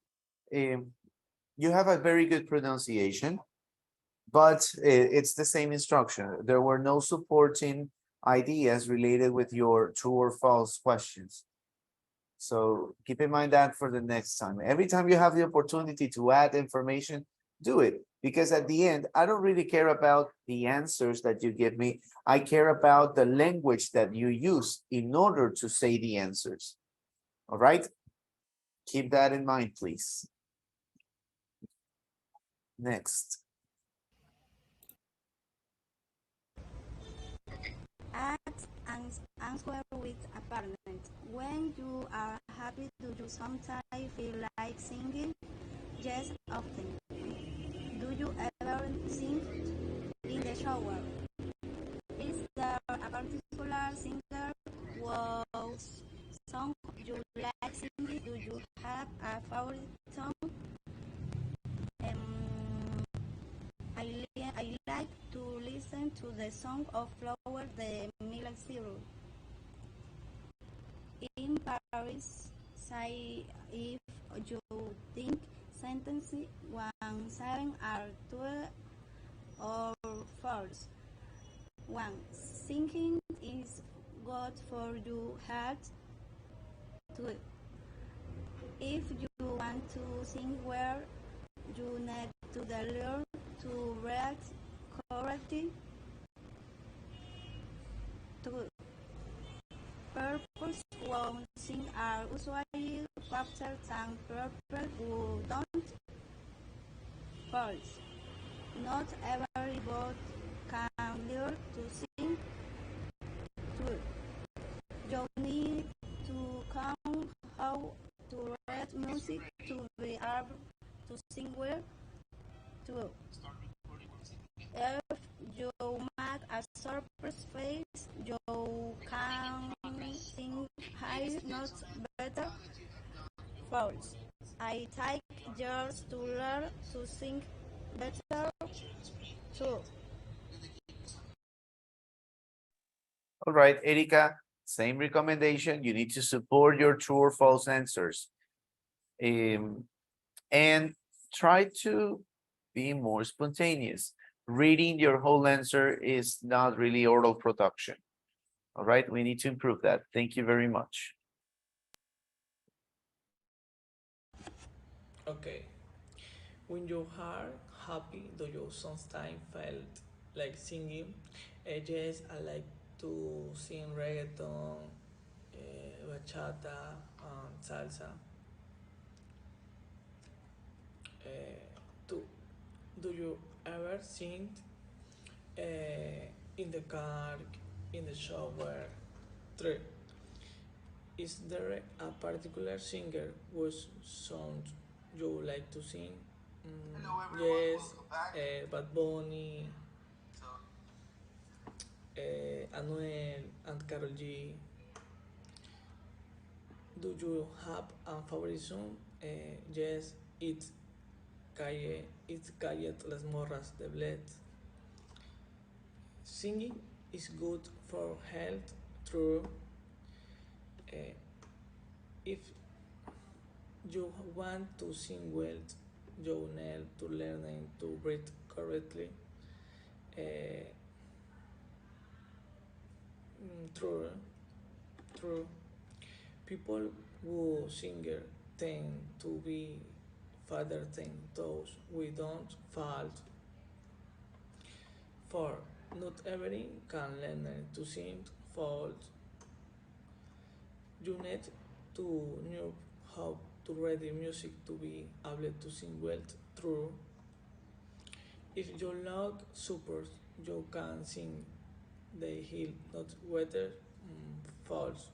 you have a very good pronunciation, but it's the same instruction. There were no supporting ideas related with your true or false questions. So keep in mind that for the next time. Every time you have the opportunity to add information, do it. Because at the end, I don't really care about the answers that you give me. I care about the language that you use in order to say the answers. All right? Keep that in mind, please. Next. Ask and answer with a partner. When you are happy, do you sometimes feel like singing? Yes, often. Do you ever sing in the shower? Is there a particular singer whose song you like singing? Do you have a favorite song? I like to listen to the song of Flower de Miley Cyrus. In Paris, say if you think sentences 1, 7 are true or false. 1. Singing is good for your heart. 2. If you want to sing well, you need to learn to react correctly. 2. Purpose who sing are usually faster than people who don't. False. Not everybody can learn to sing. 2. You need to count how to read music to be able to sing well. 2. If you make a surprise face, you can sing high notes better. False. I take years to learn to sing better. 2. All right, Erika, same recommendation. You need to support your true or false answers. And try to be more spontaneous. Reading your whole answer is not really oral production. All right, we need to improve that. Thank you very much. Okay. When you are happy, do you sometimes feel like singing? Yes, I like to sing reggaeton, bachata, and salsa. Two, do you ever sing in the car, in the shower? Three, is there a particular singer whose songs you like to sing? Yes, Bad Bunny, Anuel, and Karol G. Do you have a favorite song? Yes, it's Callet las morras de Bled. Singing is good for health, true. If you want to sing well, you need to learn to breathe correctly. True, true. People who singer tend to be farther than those we don't fall. For not everyone can learn to sing fault. You need to know how to read the music to be able to sing well through. If you like support, you can sing the hill, not weather falls.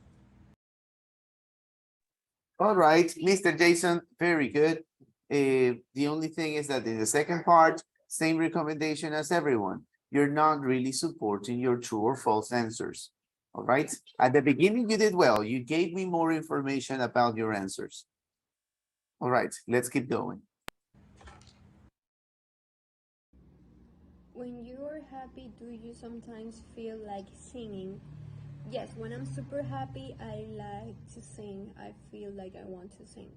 All right, Mr. Jason, very good. The only thing is that in the second part, same recommendation as everyone. You're not really supporting your true or false answers. All right. At the beginning, you did well. You gave me more information about your answers. All right, let's keep going. When you are happy, do you sometimes feel like singing? Yes, when I'm super happy, I like to sing. I feel like I want to sing.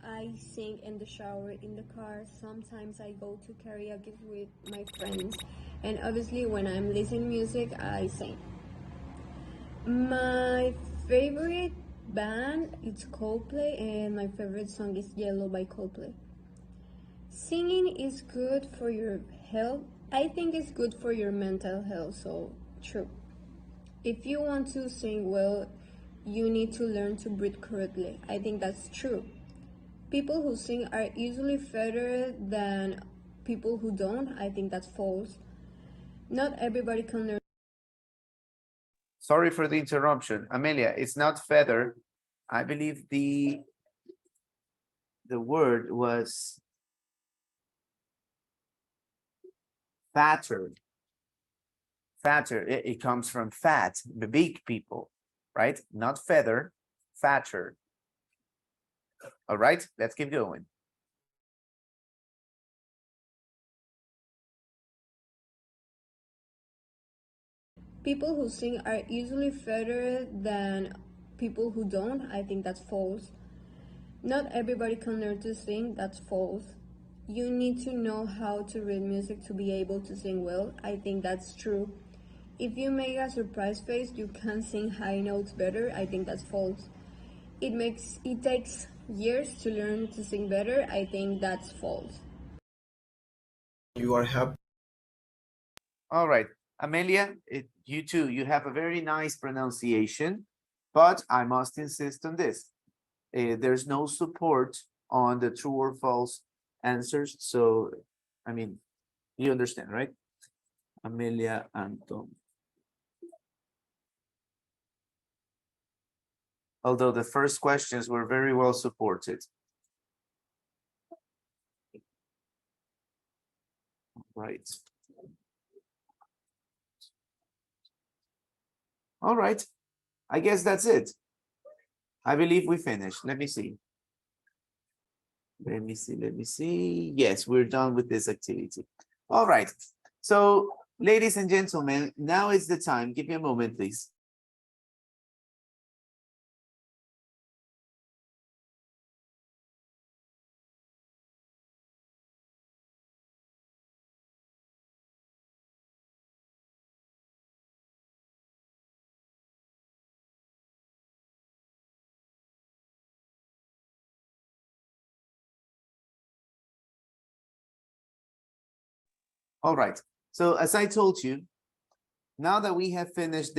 I sing in the shower, in the car. Sometimes I go to karaoke with my friends. And obviously, when I'm listening music, I sing. My favorite band is Coldplay, and my favorite song is Yellow by Coldplay. Singing is good for your health. I think it's good for your mental health, so true. If you want to sing well, you need to learn to breathe correctly. I think that's true. People who sing are usually better than people who don't. I think that's false. Not everybody can learn. Sorry for the interruption. Amelia, it's not feather. I believe the word was fatter. Fatter, it comes from fat, the big people, right? Not feather, fatter. All right, let's keep going. People who sing are usually better than people who don't. I think that's false. Not everybody can learn to sing. That's false. You need to know how to read music to be able to sing well. I think that's true. If you make a surprise face, you can sing high notes better. I think that's false. It takes years to learn to sing better. I think that's false. You are happy. All right, Amelia, you too, you have a very nice pronunciation, but I must insist on this. There's no support on the true or false answers. So, I mean, you understand, right? Amelia Anton. Although the first questions were very well supported. Right. All right. I guess that's it. I believe we finished. Let me see. Let me see. Yes, we're done with this activity. All right. So ladies and gentlemen, now is the time. Give me a moment, please. All right. So as I told you, now that we have finished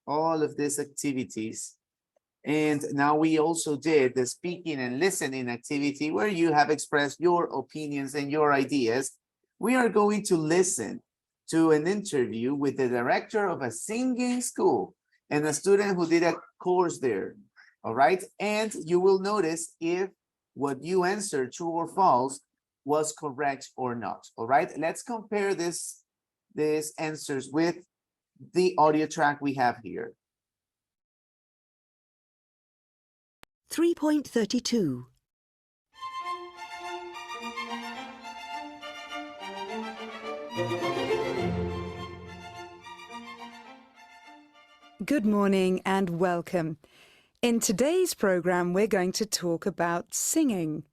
all of these activities, and now we also did the speaking and listening activity where you have expressed your opinions and your ideas, we are going to listen to an interview with the director of a singing school and a student who did a course there. All right. And you will notice if what you answered, true or false, was correct or not. All right. Let's compare these answers with the audio track we have here. 3.32. Good morning and welcome. In today's program, we're going to talk about singing.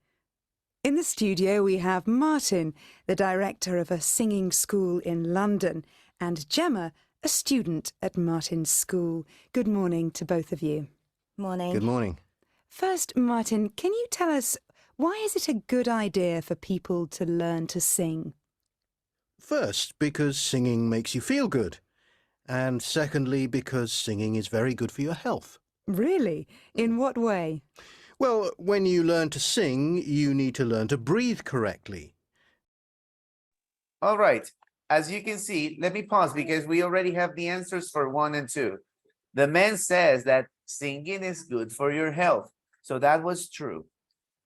In the studio, we have Martin, the director of a singing school in London, and Gemma, a student at Martin's school. Good morning to both of you. Morning. Good morning. First, Martin, can you tell us why is it a good idea for people to learn to sing? First, because singing makes you feel good. And secondly, because singing is very good for your health. Really? In what way? Well, when you learn to sing, you need to learn to breathe correctly. All right. As you can see, let me pause because we already have the answers for 1 and 2. The man says that singing is good for your health. So that was true.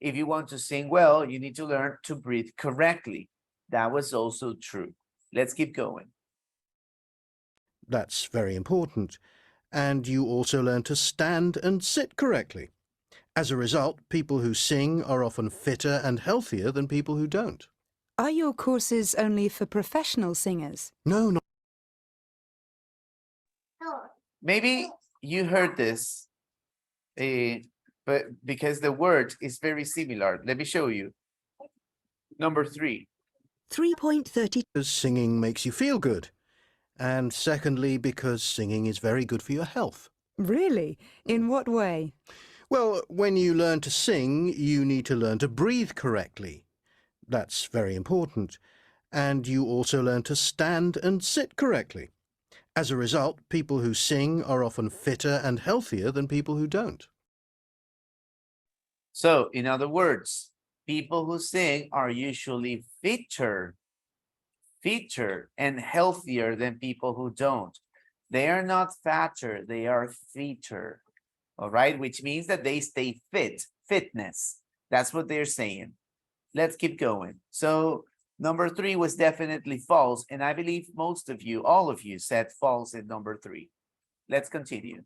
If you want to sing well, you need to learn to breathe correctly. That was also true. Let's keep going. That's very important. And you also learn to stand and sit correctly. As a result, people who sing are often fitter and healthier than people who don't. Are your courses only for professional singers? No, not. Maybe you heard this, but because the word is very similar. Let me show you. Number 3. 3.30. Because singing makes you feel good. And secondly, because singing is very good for your health. Really? In what way? Well, when you learn to sing, you need to learn to breathe correctly. That's very important. And you also learn to stand and sit correctly. As a result, people who sing are often fitter and healthier than people who don't. So, in other words, people who sing are usually fitter and healthier than people who don't. They are not fatter, they are fitter. All right, which means that they stay fitness. That's what they're saying. Let's keep going. So number 3 was definitely false. And I believe most of you, all of you said false in number 3. Let's continue.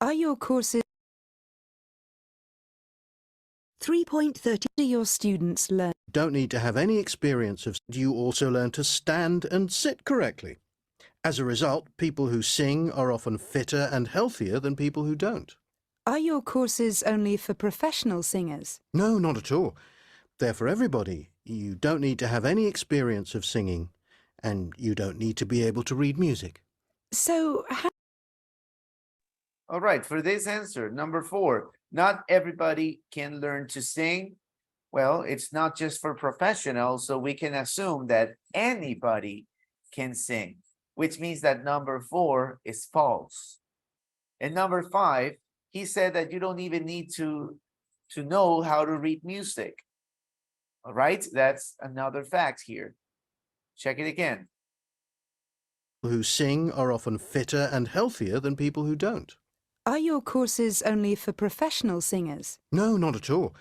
Are your courses 3.30 do your students learn? Don't need to have any experience of. You also learn to stand and sit correctly. As a result, people who sing are often fitter and healthier than people who don't. Are your courses only for professional singers? No, not at all. They're for everybody. You don't need to have any experience of singing, and you don't need to be able to read music. So how... All right, for this answer, number 4, not everybody can learn to sing. Well, it's not just for professionals, so we can assume that anybody can sing, which means that number 4 is false. And number 5, he said that you don't even need to know how to read music. All right, that's another fact here. Check it again. People who sing are often fitter and healthier than people who don't. Are your courses only for professional singers? No, not at all.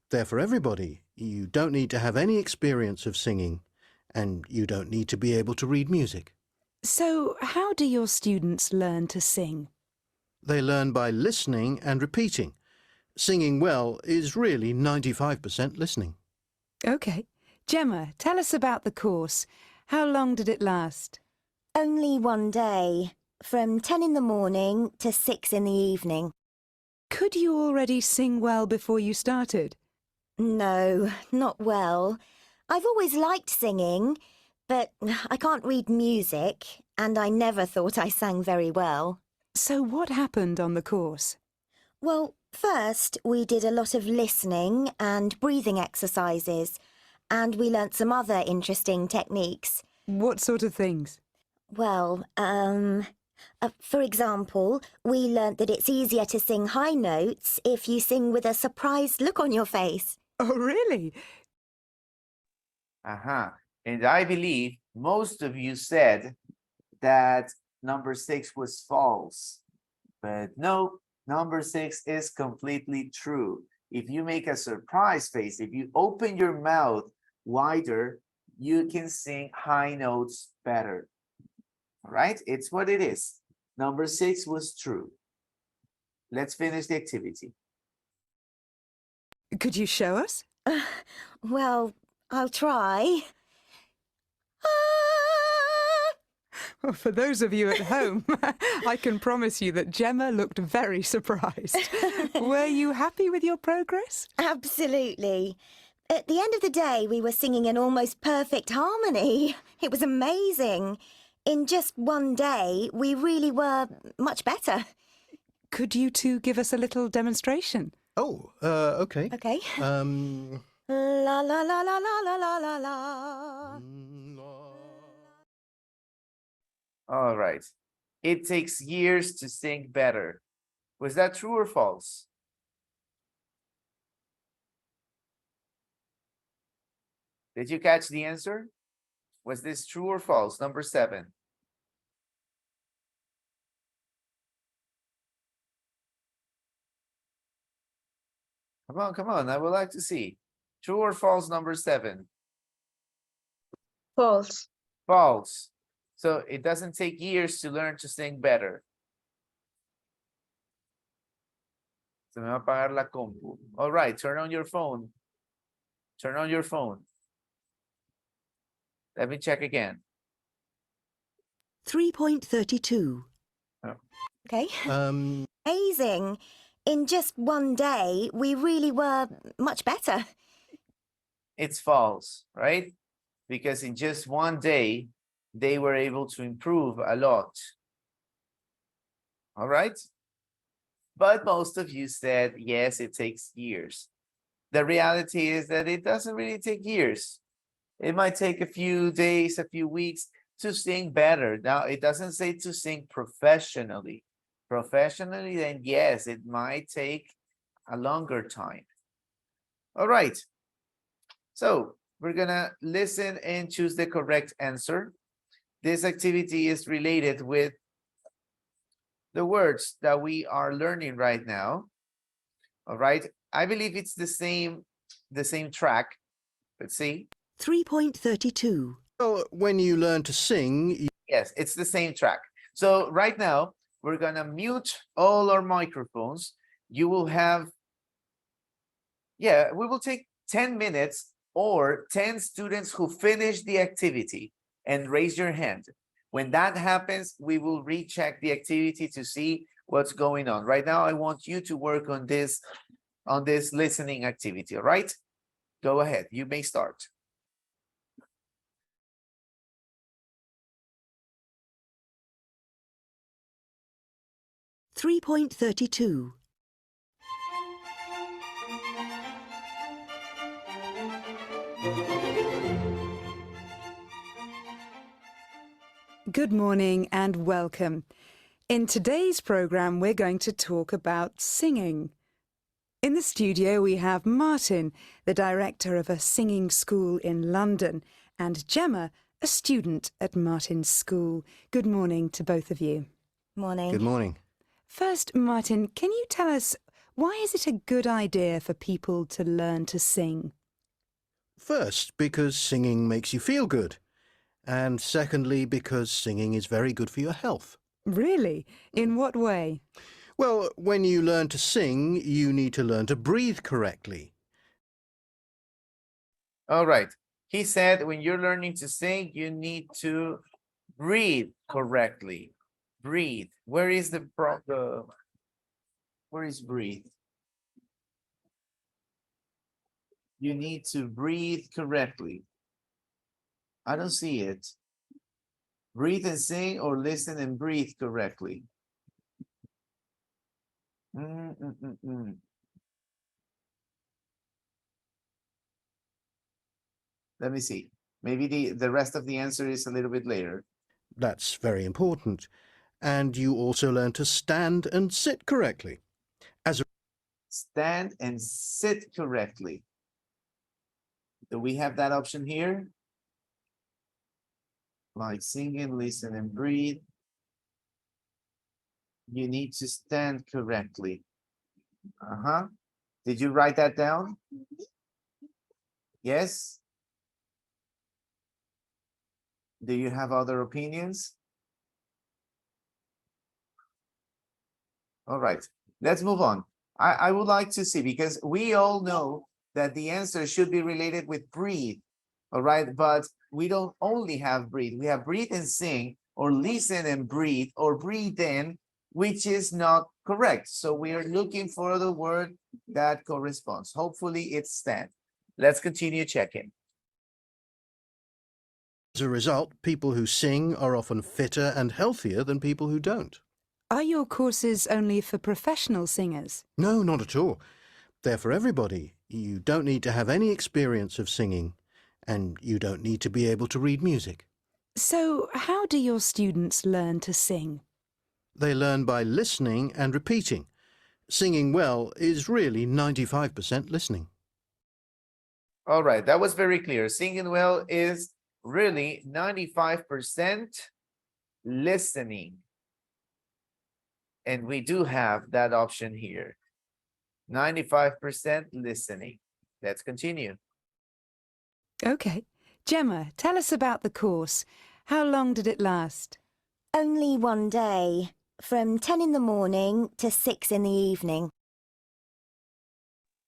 They're for everybody. You don't need to have any experience of singing, and you don't need to be able to read music. So how do your students learn to sing? They learn by listening and repeating. Singing well is really 95% listening. Okay. Gemma, tell us about the course. How long did it last? Only one day, from 10 in the morning to 6 in the evening. Could you already sing well before you started? No, not well. I've always liked singing, but I can't read music, and I never thought I sang very well. So what happened on the course? Well, first we did a lot of listening and breathing exercises, and we learnt some other interesting techniques. What sort of things? Well, for example, we learnt that it's easier to sing high notes if you sing with a surprised look on your face. Oh, really? And I believe most of you said that number 6 was false. But no, number 6 is completely true. If you make a surprise face, if you open your mouth wider, you can sing high notes better. All right, it's what it is. Number 6 was true. Let's finish the activity. Could you show us? Well, I'll try. Well, for those of you at home, I can promise you that Gemma looked very surprised. Were you happy with your progress? Absolutely. At the end of the day, we were singing in almost perfect harmony. It was amazing. In just one day, we really were much better. Could you two give us a little demonstration? Oh, okay. Okay. La la la la la la la la la. All right. It takes years to sing better. Was that true or false? Did you catch the answer? Was this true or false? Number 7. Come on. I would like to see. True or false, number 7? False. False. So it doesn't take years to learn to sing better. Se me va a apagar la compu. All right, turn on your phone. Turn on your phone. Let me check again. 3.32. Oh. Okay. Amazing. In just one day, we really were much better. It's false, right? Because in just one day, they were able to improve a lot. All right? But most of you said, yes, it takes years. The reality is that it doesn't really take years. It might take a few days, a few weeks to sing better. Now, it doesn't say to sing professionally. Professionally, then yes, it might take a longer time. All right. So we're gonna listen and choose the correct answer. This activity is related with the words that we are learning right now. All right. I believe it's the same track. Let's see. 3.32. Well, when you learn to sing... Yes, it's the same track. So right now, we're going to mute all our microphones. You will have, we will take 10 minutes or 10 students who finish the activity and raise your hand. When that happens, we will recheck the activity to see what's going on. Right now, I want you to work on this listening activity, all right? Go ahead, you may start. .32. Good morning and welcome. In today's program, we're going to talk about singing. In the studio, we have Martin, the director of a singing school in London, and Gemma, a student at Martin's school. Good morning to both of you. Morning. Good morning. First, Martin, can you tell us, why is it a good idea for people to learn to sing? First, because singing makes you feel good. And secondly, because singing is very good for your health. Really? In what way? Well, when you learn to sing, you need to learn to breathe correctly. All right. He said when you're learning to sing, you need to breathe correctly. Breathe. Where is where is breathe? You need to breathe correctly. I don't see it. Breathe and sing, or listen and breathe correctly. Let me see. Maybe the rest of the answer is a little bit later. That's very important. And you also learn to stand and sit correctly. Stand and sit correctly. Do we have that option here? Like singing, listen, and breathe. You need to stand correctly. Did you write that down? Yes? Do you have other opinions? All right, let's move on. I would like to see, because we all know that the answer should be related with breathe. All right, but we don't only have breathe. We have breathe and sing, or listen and breathe, or breathe in, which is not correct. So we are looking for the word that corresponds. Hopefully it's stand. Let's continue checking. As a result, people who sing are often fitter and healthier than people who don't. Are your courses only for professional singers? No, not at all. They're for everybody. You don't need to have any experience of singing, and you don't need to be able to read music. So, how do your students learn to sing? They learn by listening and repeating. Singing well is really 95% listening. All right, that was very clear. Singing well is really 95% listening. And we do have that option here. 95% listening. Let's continue. Okay. Gemma, tell us about the course. How long did it last? Only one day, from 10 in the morning to 6 in the evening.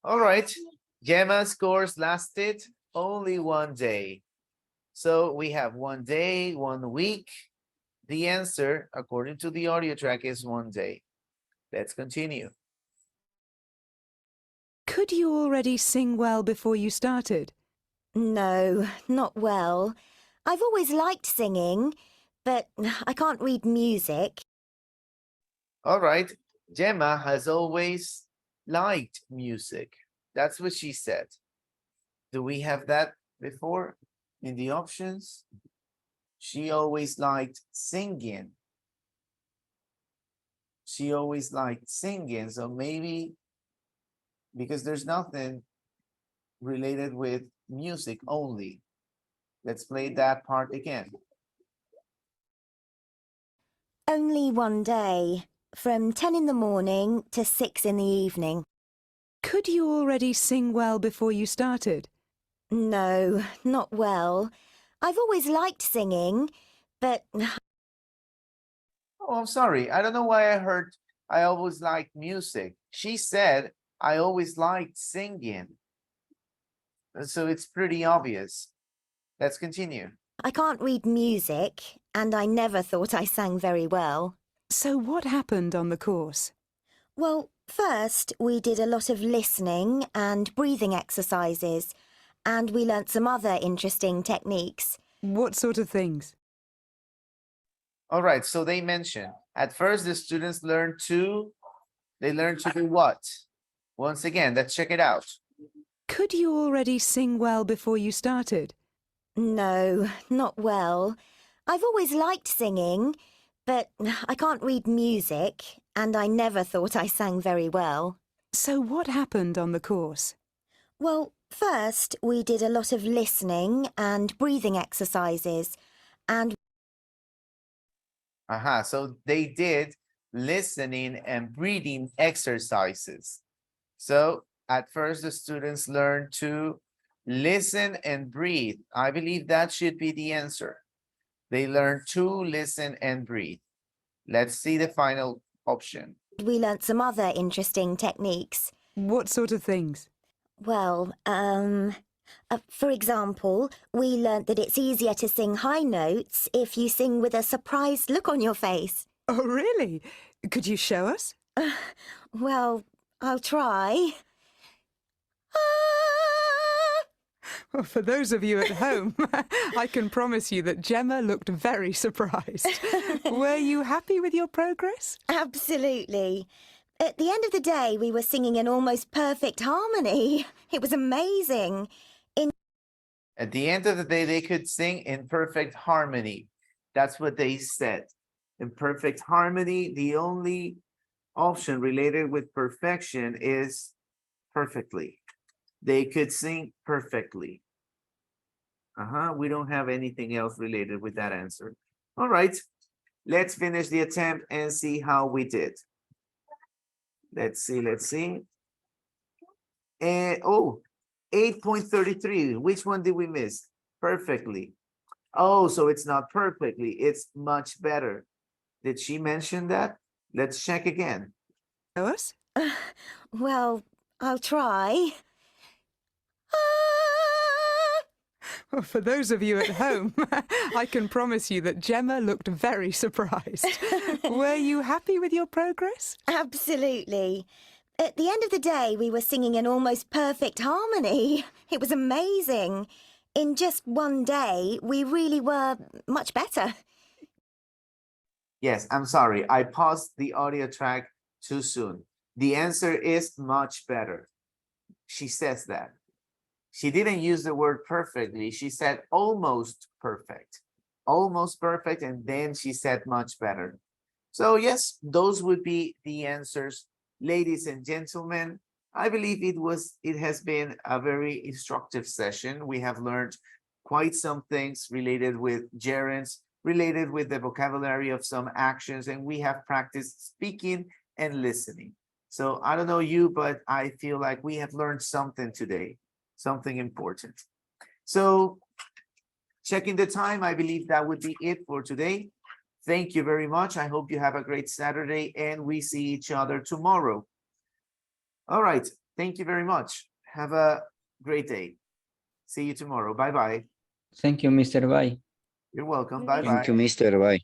All right, Gemma's course lasted only one day. So we have 1 day, 1 week. The answer, according to the audio track, is 1 day. Let's continue. Could you already sing well before you started? No, not well. I've always liked singing, but I can't read music. All right, Gemma has always liked music. That's what she said. Do we have that before in the options? She always liked singing. She always liked singing. So maybe because there's nothing related with music only. Let's play that part again. Only one day, from 10 in the morning to 6 in the evening. Could you already sing well before you started? No, not well. I've always liked singing, but... Oh, I'm sorry. I don't know why I heard I always liked music. She said I always liked singing. So it's pretty obvious. Let's continue. I can't read music, and I never thought I sang very well. So what happened on the course? Well, first we did a lot of listening and breathing exercises, and we learnt some other interesting techniques. What sort of things? All right, so they mentioned at first the students learn to do what? Once again, let's check it out. Could you already sing well before you started? No, not well. I've always liked singing, but I can't read music, and I never thought I sang very well. So what happened on the course? Well, first we did a lot of listening and breathing exercises, and... So they did listening and breathing exercises. So at first the students learned to listen and breathe. I believe that should be the answer. They learned to listen and breathe. Let's see the final option. We learnt some other interesting techniques. What sort of things? Well, For example, we learnt that it's easier to sing high notes if you sing with a surprised look on your face. Oh, really? Could you show us? Well, I'll try. Well, for those of you at home, I can promise you that Gemma looked very surprised. Were you happy with your progress? Absolutely. At the end of the day, we were singing in almost perfect harmony. It was amazing. At the end of the day, they could sing in perfect harmony. That's what they said. In perfect harmony, the only option related with perfection is perfectly. They could sing perfectly. We don't have anything else related with that answer. All right, let's finish the attempt and see how we did. Let's see. And 8.33, which one did we miss? Perfectly. Oh, so it's not perfectly, it's much better. Did she mention that? Let's check again. Us? Well, I'll try. Well, for those of you at home, I can promise you that Gemma looked very surprised. Were you happy with your progress? Absolutely. At the end of the day, we were singing in almost perfect harmony. It was amazing. In just one day, we really were much better. Yes, I'm sorry. I paused the audio track too soon. The answer is much better. She says that. She didn't use the word perfectly. She said almost perfect. Almost perfect, and then she said much better. So yes, those would be the answers. Ladies and gentlemen, I believe it has been a very instructive session. We have learned quite some things related with gerunds, related with the vocabulary of some actions, and we have practiced speaking and listening. So I don't know you, but I feel like we have learned something today, something important. So checking the time, I believe that would be it for today. Thank you very much. I hope you have a great Saturday and we see each other tomorrow. All right. Thank you very much. Have a great day. See you tomorrow. Bye-bye. Thank you, Mr. Bye. You're welcome. Bye-bye. Thank you, Mr. Bye.